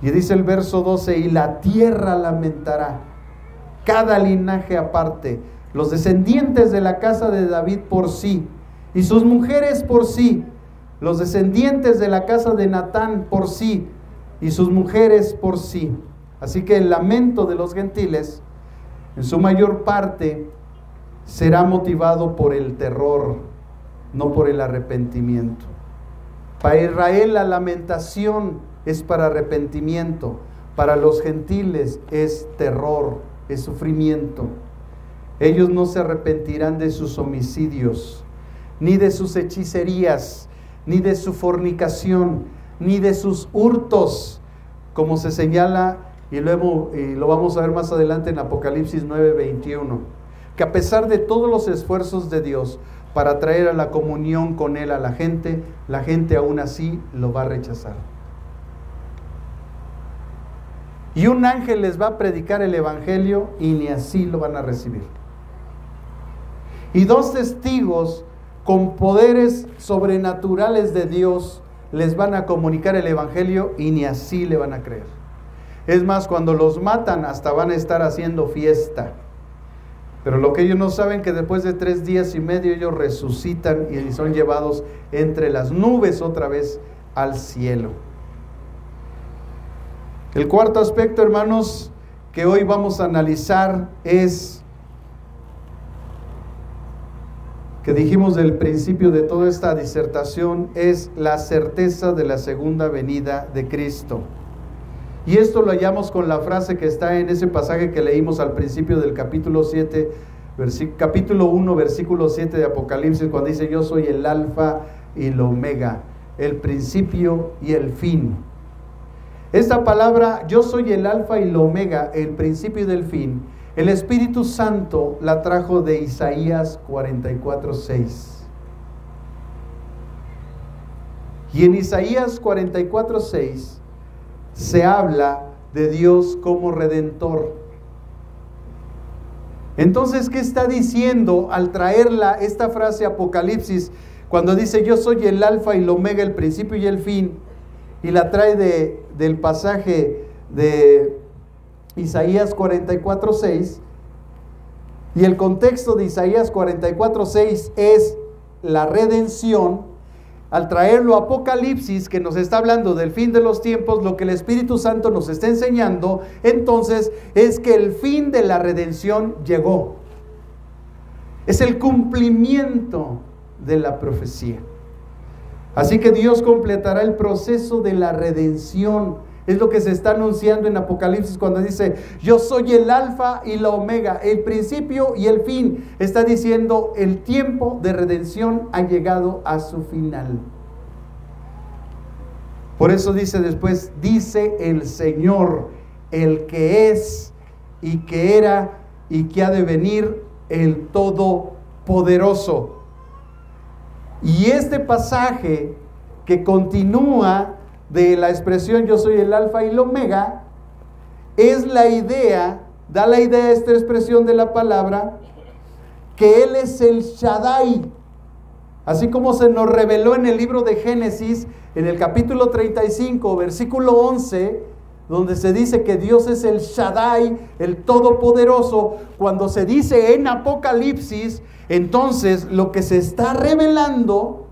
Y dice el verso 12: y la tierra lamentará, cada linaje aparte, los descendientes de la casa de David por sí, y sus mujeres por sí, los descendientes de la casa de Natán por sí, y sus mujeres por sí. Así que el lamento de los gentiles, en su mayor parte, será motivado por el terror, no por el arrepentimiento. Para Israel la lamentación es para arrepentimiento, para los gentiles es terror, es sufrimiento. Ellos no se arrepentirán de sus homicidios, ni de sus hechicerías, ni de su fornicación, ni de sus hurtos, como se señala, y lo vamos a ver más adelante en Apocalipsis 9:21, que a pesar de todos los esfuerzos de Dios para traer a la comunión con Él a la gente aún así lo va a rechazar. Y un ángel les va a predicar el evangelio y ni así lo van a recibir. Y 2 testigos con poderes sobrenaturales de Dios les van a comunicar el evangelio y ni así le van a creer. Es más, cuando los matan hasta van a estar haciendo fiesta. Pero lo que ellos no saben, que después de 3 días y medio ellos resucitan y son llevados entre las nubes otra vez al cielo. El cuarto aspecto, hermanos, que hoy vamos a analizar es, que dijimos del principio de toda esta disertación, es la certeza de la segunda venida de Cristo. Y esto lo hallamos con la frase que está en ese pasaje que leímos al principio del capítulo 7, capítulo 1, versículo 7 de Apocalipsis, cuando dice: yo soy el alfa y el omega, el principio y el fin. Esta palabra, yo soy el alfa y el omega, el principio y el fin, el Espíritu Santo la trajo de Isaías 44:6. Y en Isaías 44:6 se habla de Dios como redentor. Entonces, ¿qué está diciendo al traerla esta frase Apocalipsis, cuando dice yo soy el alfa y el omega, el principio y el fin? Y la trae del pasaje de Isaías 44:6. Y el contexto de Isaías 44:6 es la redención. Al traerlo a Apocalipsis, que nos está hablando del fin de los tiempos, lo que el Espíritu Santo nos está enseñando, entonces, es que el fin de la redención llegó. Es el cumplimiento de la profecía. Así que Dios completará el proceso de la redención. Es lo que se está anunciando en Apocalipsis cuando dice: yo soy el alfa y la omega, el principio y el fin. Está diciendo: el tiempo de redención ha llegado a su final. Por eso dice después: dice el Señor, el que es y que era y que ha de venir, el Todopoderoso. Y este pasaje que continúa de la expresión yo soy el alfa y el omega, es la idea, da la idea esta expresión de la palabra, que Él es el Shaddai. Así como se nos reveló en el libro de Génesis, en el capítulo 35, versículo 11, donde se dice que Dios es el Shaddai, el Todopoderoso. Cuando se dice en Apocalipsis, entonces lo que se está revelando.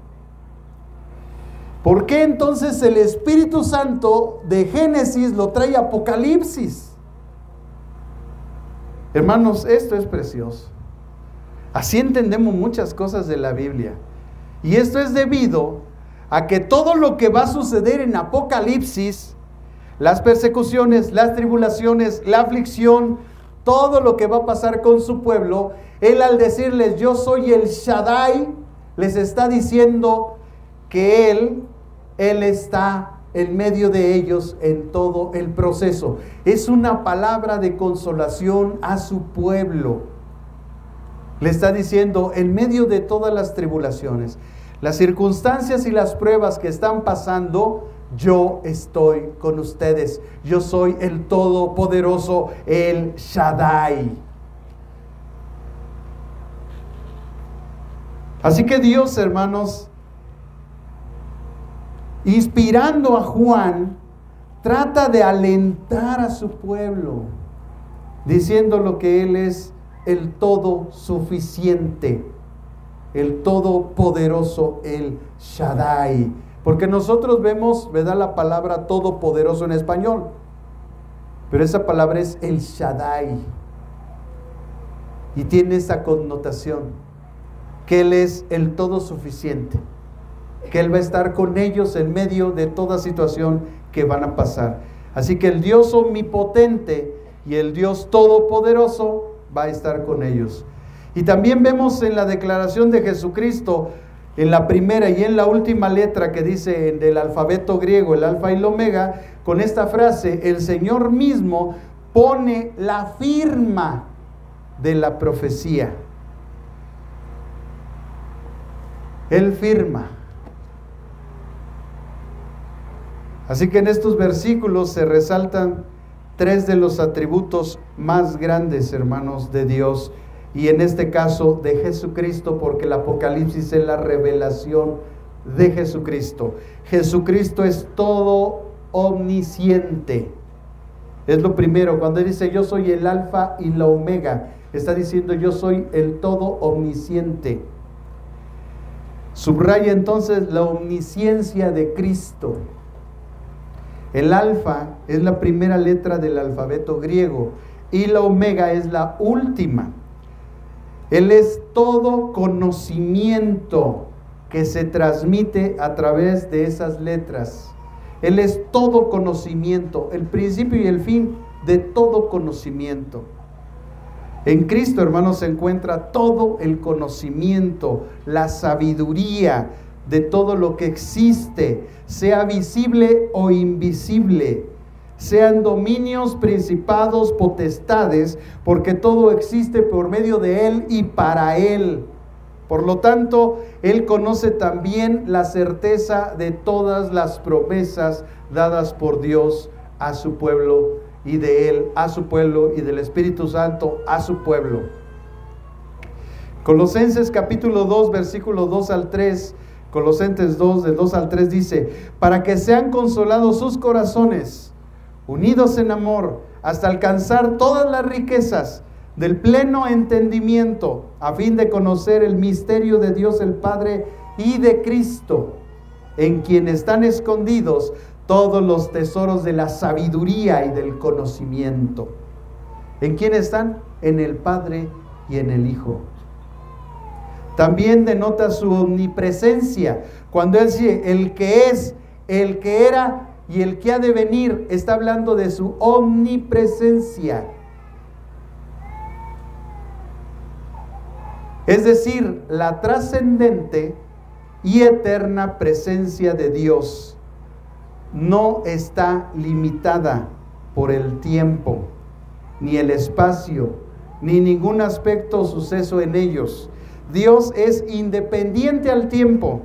¿Por qué entonces el Espíritu Santo de Génesis lo trae a Apocalipsis? Hermanos, esto es precioso. Así entendemos muchas cosas de la Biblia. Y esto es debido a que todo lo que va a suceder en Apocalipsis, las persecuciones, las tribulaciones, la aflicción, todo lo que va a pasar con su pueblo, Él al decirles yo soy el Shaddai, les está diciendo que Él está en medio de ellos en todo el proceso. Es una palabra de consolación a su pueblo. Le está diciendo, en medio de todas las tribulaciones, las circunstancias y las pruebas que están pasando, yo estoy con ustedes. Yo soy el Todopoderoso, el Shaddai. Así que Dios, hermanos, inspirando a Juan, trata de alentar a su pueblo, diciendo lo que Él es el todo suficiente, el todopoderoso, el Shaddai. Porque nosotros vemos, ¿verdad?, la palabra todopoderoso en español, pero esa palabra es el Shaddai y tiene esa connotación, que Él es el todo suficiente, que Él va a estar con ellos en medio de toda situación que van a pasar. Así que el Dios omnipotente y el Dios todopoderoso va a estar con ellos. Y también vemos en la declaración de Jesucristo, en la primera y en la última letra que dice del alfabeto griego, el alfa y el omega, con esta frase, el Señor mismo pone la firma de la profecía. Él firma. Así que en estos versículos se resaltan tres de los atributos más grandes, hermanos, de Dios. y en este caso de Jesucristo, porque el Apocalipsis es la revelación de Jesucristo. Jesucristo es todo omnisciente. Es lo primero, cuando dice yo soy el alfa y la omega, está diciendo yo soy el todo omnisciente. Subraya entonces la omnisciencia de Cristo. El alfa es la primera letra del alfabeto griego y la omega es la última. Él es todo conocimiento que se transmite a través de esas letras. Él es todo conocimiento, el principio y el fin de todo conocimiento. En Cristo, hermanos, se encuentra todo el conocimiento, la sabiduría de todo lo que existe, sea visible o invisible, sean dominios, principados, potestades, porque todo existe por medio de Él y para Él. Por lo tanto, Él conoce también la certeza de todas las promesas dadas por Dios a su pueblo, y de Él a su pueblo, y del Espíritu Santo a su pueblo. Colosenses capítulo 2, versículo 2 al 3, Colosenses 2, del 2 al 3 dice: para que sean consolados sus corazones, unidos en amor, hasta alcanzar todas las riquezas del pleno entendimiento, a fin de conocer el misterio de Dios el Padre y de Cristo, en quien están escondidos todos los tesoros de la sabiduría y del conocimiento. ¿En quién están? En el Padre y en el Hijo. También denota su omnipresencia. Cuando él dice el que es, el que era y el que ha de venir, está hablando de su omnipresencia. Es decir, la trascendente y eterna presencia de Dios no está limitada por el tiempo, ni el espacio, ni ningún aspecto o suceso en ellos. Dios es independiente al tiempo,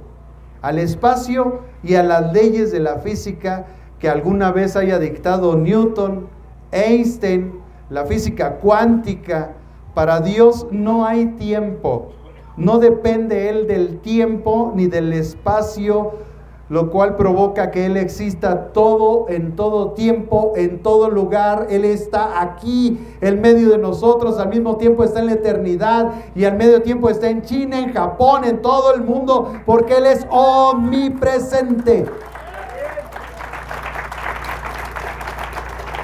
al espacio y a las leyes de la física que alguna vez haya dictado Newton, Einstein, la física cuántica. Para Dios no hay tiempo, no depende Él del tiempo ni del espacio, lo cual provoca que Él exista todo, en todo tiempo, en todo lugar. Él está aquí, en medio de nosotros, al mismo tiempo está en la eternidad, y al medio tiempo está en China, en Japón, en todo el mundo, porque Él es omnipresente.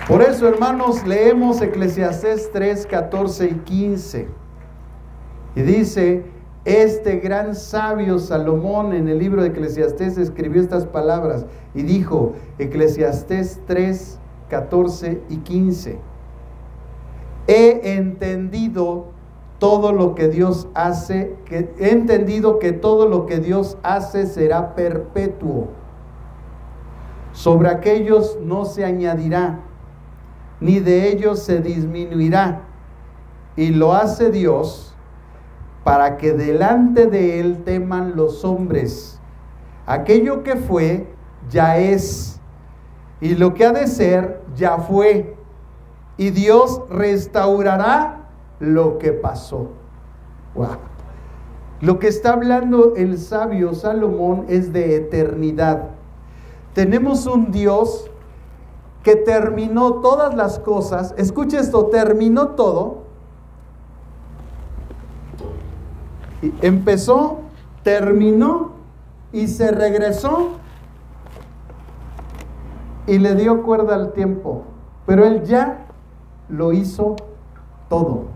Por eso, hermanos, leemos Eclesiastés 3, 14 y 15. Y dice: este gran sabio Salomón en el libro de Eclesiastés escribió estas palabras y dijo, Eclesiastés 3, 14 y 15: he entendido todo lo que Dios hace, he entendido que todo lo que Dios hace será perpetuo. Sobre aquellos no se añadirá, ni de ellos se disminuirá, y lo hace Dios para que delante de Él teman los hombres. Aquello que fue, ya es, y lo que ha de ser, ya fue, y Dios restaurará lo que pasó. Wow. Lo que está hablando el sabio Salomón es de eternidad. Tenemos un Dios que terminó todas las cosas. Escuche esto, terminó todo. Empezó, terminó y se regresó y le dio cuerda al tiempo, pero Él ya lo hizo todo.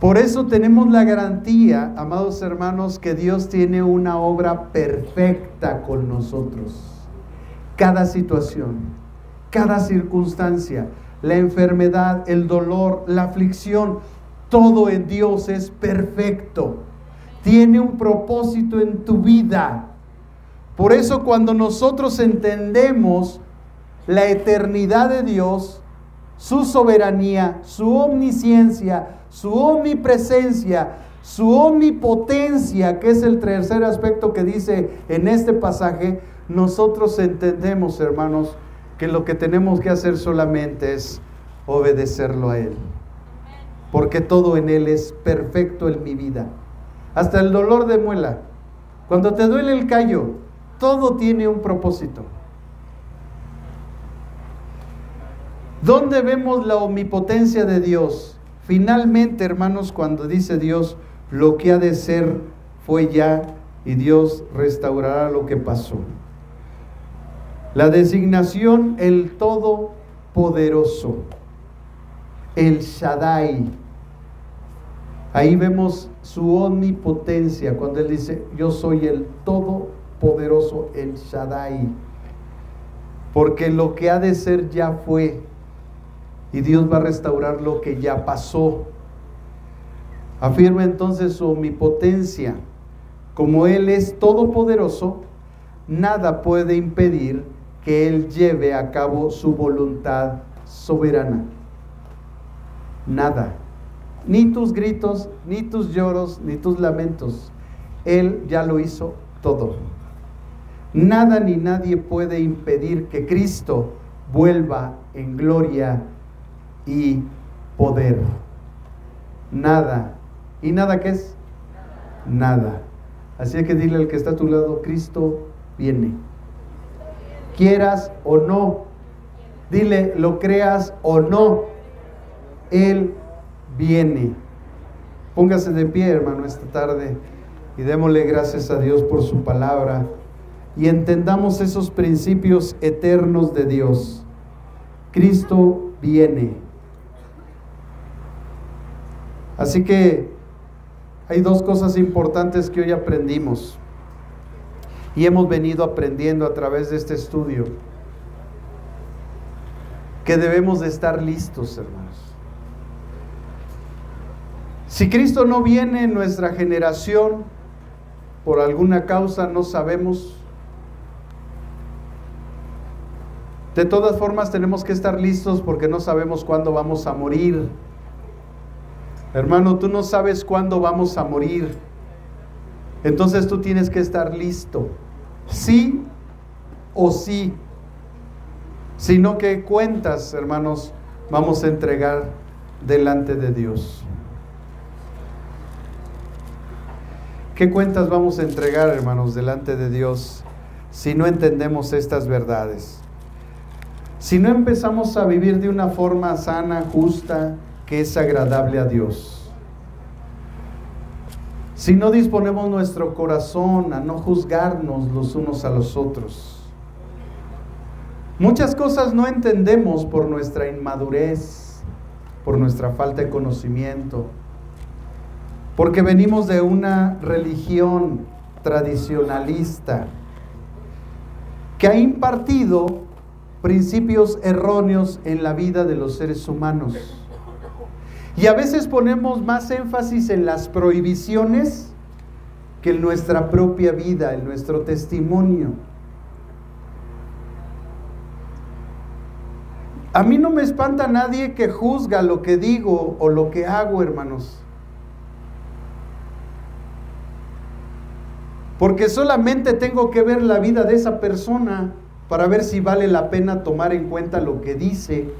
Por eso tenemos la garantía, amados hermanos, que Dios tiene una obra perfecta con nosotros. Cada situación, cada circunstancia, la enfermedad, el dolor, la aflicción, todo en Dios es perfecto. Tiene un propósito en tu vida. Por eso cuando nosotros entendemos la eternidad de Dios, su soberanía, su omnisciencia, su omnipresencia, su omnipotencia, que es el tercer aspecto que dice en este pasaje, nosotros entendemos, hermanos, que lo que tenemos que hacer solamente es obedecerlo a Él. porque todo en Él es perfecto en mi vida. Hasta el dolor de muela. Cuando te duele el callo, todo tiene un propósito. ¿Dónde vemos la omnipotencia de Dios? Finalmente, hermanos, cuando dice Dios, lo que ha de ser fue ya, y Dios restaurará lo que pasó. La designación, el Todopoderoso, el Shaddai. Ahí vemos su omnipotencia, cuando Él dice, yo soy el Todopoderoso, el Shaddai. Porque lo que ha de ser ya fue, y Dios va a restaurar lo que ya pasó. Afirma entonces su omnipotencia. Como Él es todopoderoso, nada puede impedir que Él lleve a cabo su voluntad soberana. Nada. Ni tus gritos, ni tus lloros, ni tus lamentos. Él ya lo hizo todo. Nada ni nadie puede impedir que Cristo vuelva en gloria y poder. Nada. ¿Y nada qué es? Nada. Así que dile al que está a tu lado, Cristo viene. Quieras o no. Dile, lo creas o no. Él viene. Póngase de pie, hermano, esta tarde y démosle gracias a Dios por su palabra y entendamos esos principios eternos de Dios. Cristo viene. Así que hay dos cosas importantes que hoy aprendimos y hemos venido aprendiendo a través de este estudio, que debemos de estar listos, hermanos. Si Cristo no viene en nuestra generación, por alguna causa no sabemos, de todas formas tenemos que estar listos porque no sabemos cuándo vamos a morir. Hermano, tú no sabes cuándo vamos a morir. Entonces tú tienes que estar listo. Sí o sí. Si no, ¿qué cuentas, hermanos, vamos a entregar delante de Dios? ¿Qué cuentas vamos a entregar, hermanos, delante de Dios si no entendemos estas verdades? Si no empezamos a vivir de una forma sana, justa, que es agradable a Dios. Si no disponemos nuestro corazón a no juzgarnos los unos a los otros. Muchas cosas no entendemos por nuestra inmadurez, por nuestra falta de conocimiento, porque venimos de una religión tradicionalista que ha impartido principios erróneos en la vida de los seres humanos. Y a veces ponemos más énfasis en las prohibiciones que en nuestra propia vida, en nuestro testimonio. A mí no me espanta nadie que juzga lo que digo o lo que hago, hermanos. Porque solamente tengo que ver la vida de esa persona para ver si vale la pena tomar en cuenta lo que dice.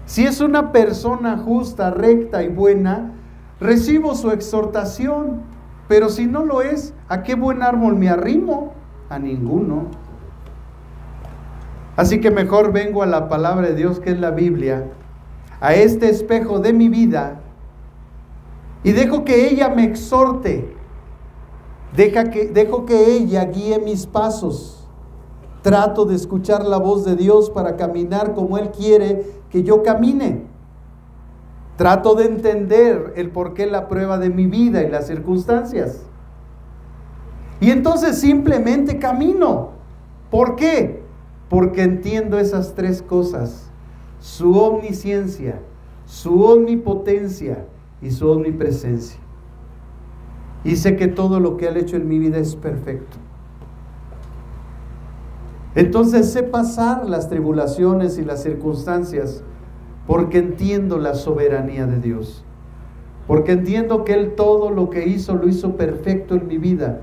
Si es una persona justa, recta y buena, recibo su exhortación. Pero si no lo es, ¿a qué buen árbol me arrimo? A ninguno. Así que mejor vengo a la palabra de Dios, que es la Biblia, a este espejo de mi vida, y dejo que ella me exhorte. Dejo que ella guíe mis pasos. Trato de escuchar la voz de Dios para caminar como Él quiere que yo camine. Trato de entender el porqué, la prueba de mi vida y las circunstancias. Y entonces simplemente camino. ¿Por qué? Porque entiendo esas tres cosas: su omnisciencia, su omnipotencia y su omnipresencia. Y sé que todo lo que Él ha hecho en mi vida es perfecto. Entonces sé pasar las tribulaciones y las circunstancias porque entiendo la soberanía de Dios. Porque entiendo que Él todo lo que hizo, lo hizo perfecto en mi vida.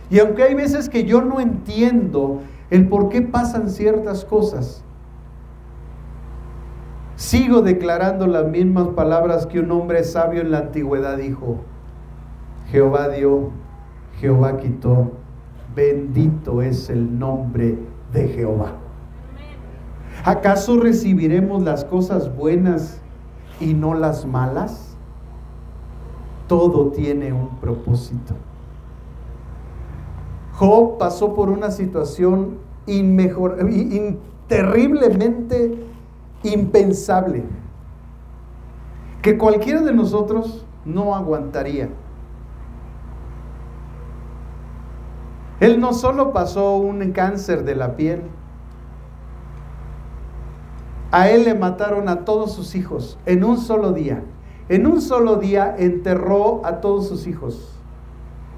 Y aunque hay veces que yo no entiendo el por qué pasan ciertas cosas, Sigo declarando las mismas palabras que un hombre sabio en la antigüedad dijo: Jehová dio, Jehová quitó, bendito es el nombre de Jehová. ¿Acaso recibiremos las cosas buenas y no las malas? Todo tiene un propósito. Job pasó por una situación terriblemente impensable, que cualquiera de nosotros no aguantaría. Él no solo pasó un cáncer de la piel, a él le mataron a todos sus hijos en un solo día. En un solo día enterró a todos sus hijos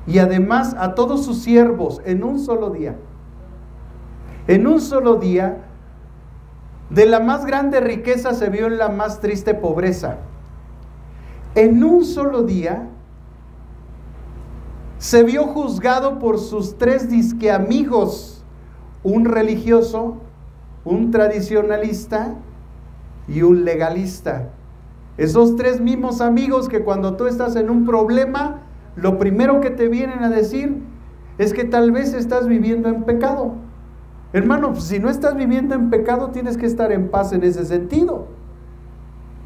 y además a todos sus siervos en un solo día. En un solo día, de la más grande riqueza se vio en la más triste pobreza. En un solo día se vio juzgado por sus 3 disque amigos: un religioso, un tradicionalista y un legalista. Esos 3 mismos amigos que cuando tú estás en un problema, lo primero que te vienen a decir es que tal vez estás viviendo en pecado. Hermano, si no estás viviendo en pecado, tienes que estar en paz en ese sentido.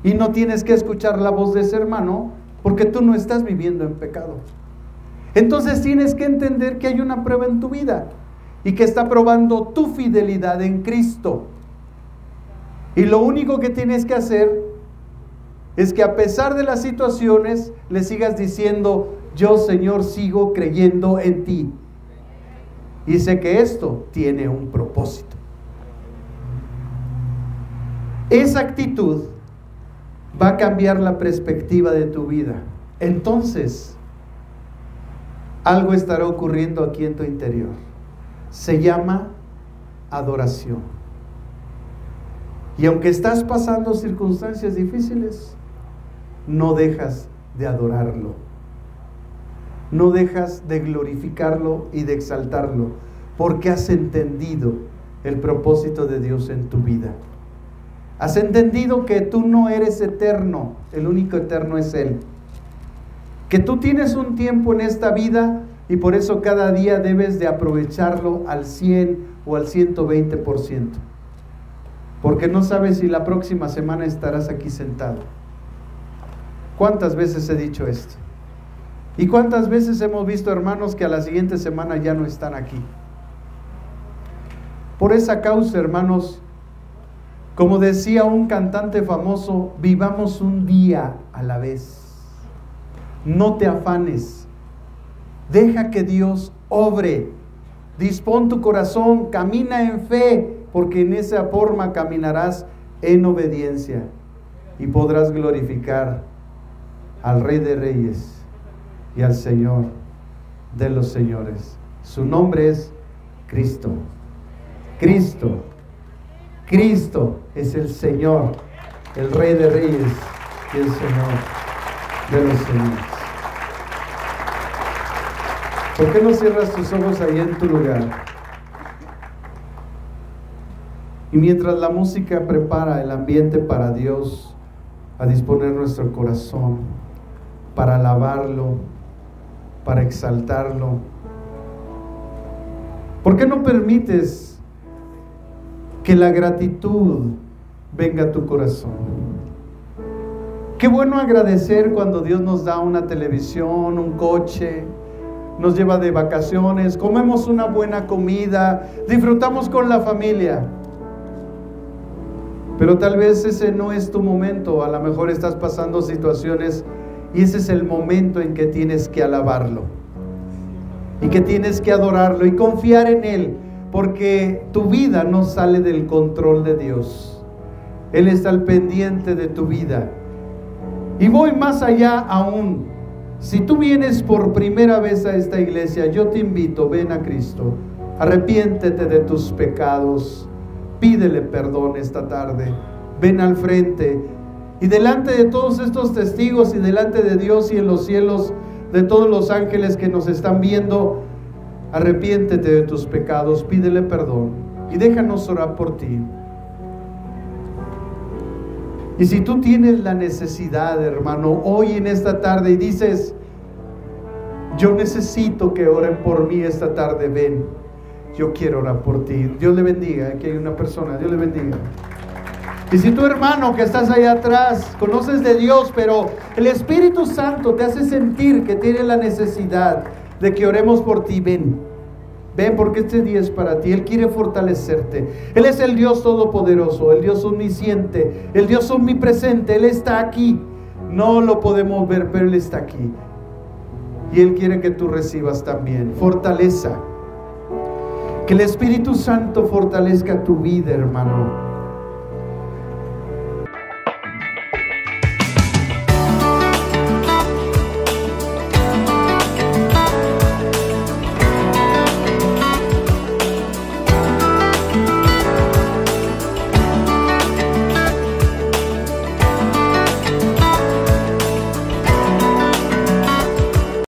Y no tienes que escuchar la voz de ese hermano, porque tú no estás viviendo en pecado. Entonces tienes que entender que hay una prueba en tu vida y que está probando tu fidelidad en Cristo. Y lo único que tienes que hacer es que a pesar de las situaciones le sigas diciendo: yo, Señor, sigo creyendo en ti y sé que esto tiene un propósito. Esa actitud va a cambiar la perspectiva de tu vida. Entonces algo estará ocurriendo aquí en tu interior. Se llama adoración. Y aunque estás pasando circunstancias difíciles, no dejas de adorarlo. No dejas de glorificarlo y de exaltarlo, porque has entendido el propósito de Dios en tu vida. Has entendido que tú no eres eterno, el único eterno es Él. Que tú tienes un tiempo en esta vida y por eso cada día debes de aprovecharlo al 100 o al 120%. Porque no sabes si la próxima semana estarás aquí sentado. ¿Cuántas veces he dicho esto? ¿Y cuántas veces hemos visto hermanos que a la siguiente semana ya no están aquí? Por esa causa, hermanos, como decía un cantante famoso, vivamos un día a la vez. No te afanes. Deja que Dios obre. Dispón tu corazón, camina en fe, porque en esa forma caminarás en obediencia y podrás glorificar al Rey de Reyes y al Señor de los señores. Su nombre es Cristo. Cristo. Cristo es el Señor, el Rey de Reyes y el Señor de los señores. ¿Por qué no cierras tus ojos ahí en tu lugar? Y mientras la música prepara el ambiente para Dios, a disponer nuestro corazón para alabarlo, para exaltarlo, ¿por qué no permites que la gratitud venga a tu corazón? Qué bueno agradecer cuando Dios nos da una televisión, un coche, nos lleva de vacaciones, comemos una buena comida, disfrutamos con la familia. Pero tal vez ese no es tu momento, a lo mejor estás pasando situaciones y ese es el momento en que tienes que alabarlo y que tienes que adorarlo y confiar en Él, porque tu vida no sale del control de Dios. Él está al pendiente de tu vida. Y voy más allá aún. Si tú vienes por primera vez a esta iglesia, yo te invito, ven a Cristo, arrepiéntete de tus pecados, pídele perdón esta tarde, ven al frente y delante de todos estos testigos y delante de Dios y en los cielos de todos los ángeles que nos están viendo, arrepiéntete de tus pecados, pídele perdón y déjanos orar por ti. Y si tú tienes la necesidad, hermano, hoy en esta tarde y dices, yo necesito que oren por mí esta tarde, ven, yo quiero orar por ti. Dios le bendiga. Aquí hay una persona, Dios le bendiga. Y si tu hermano que estás allá atrás, conoces de Dios, pero el Espíritu Santo te hace sentir que tiene la necesidad de que oremos por ti, ven. Ven, porque este día es para ti. Él quiere fortalecerte. Él es el Dios todopoderoso, el Dios omnisciente, el Dios omnipresente. Él está aquí. No lo podemos ver, pero Él está aquí. Y Él quiere que tú recibas también fortaleza. Que el Espíritu Santo fortalezca tu vida, hermano.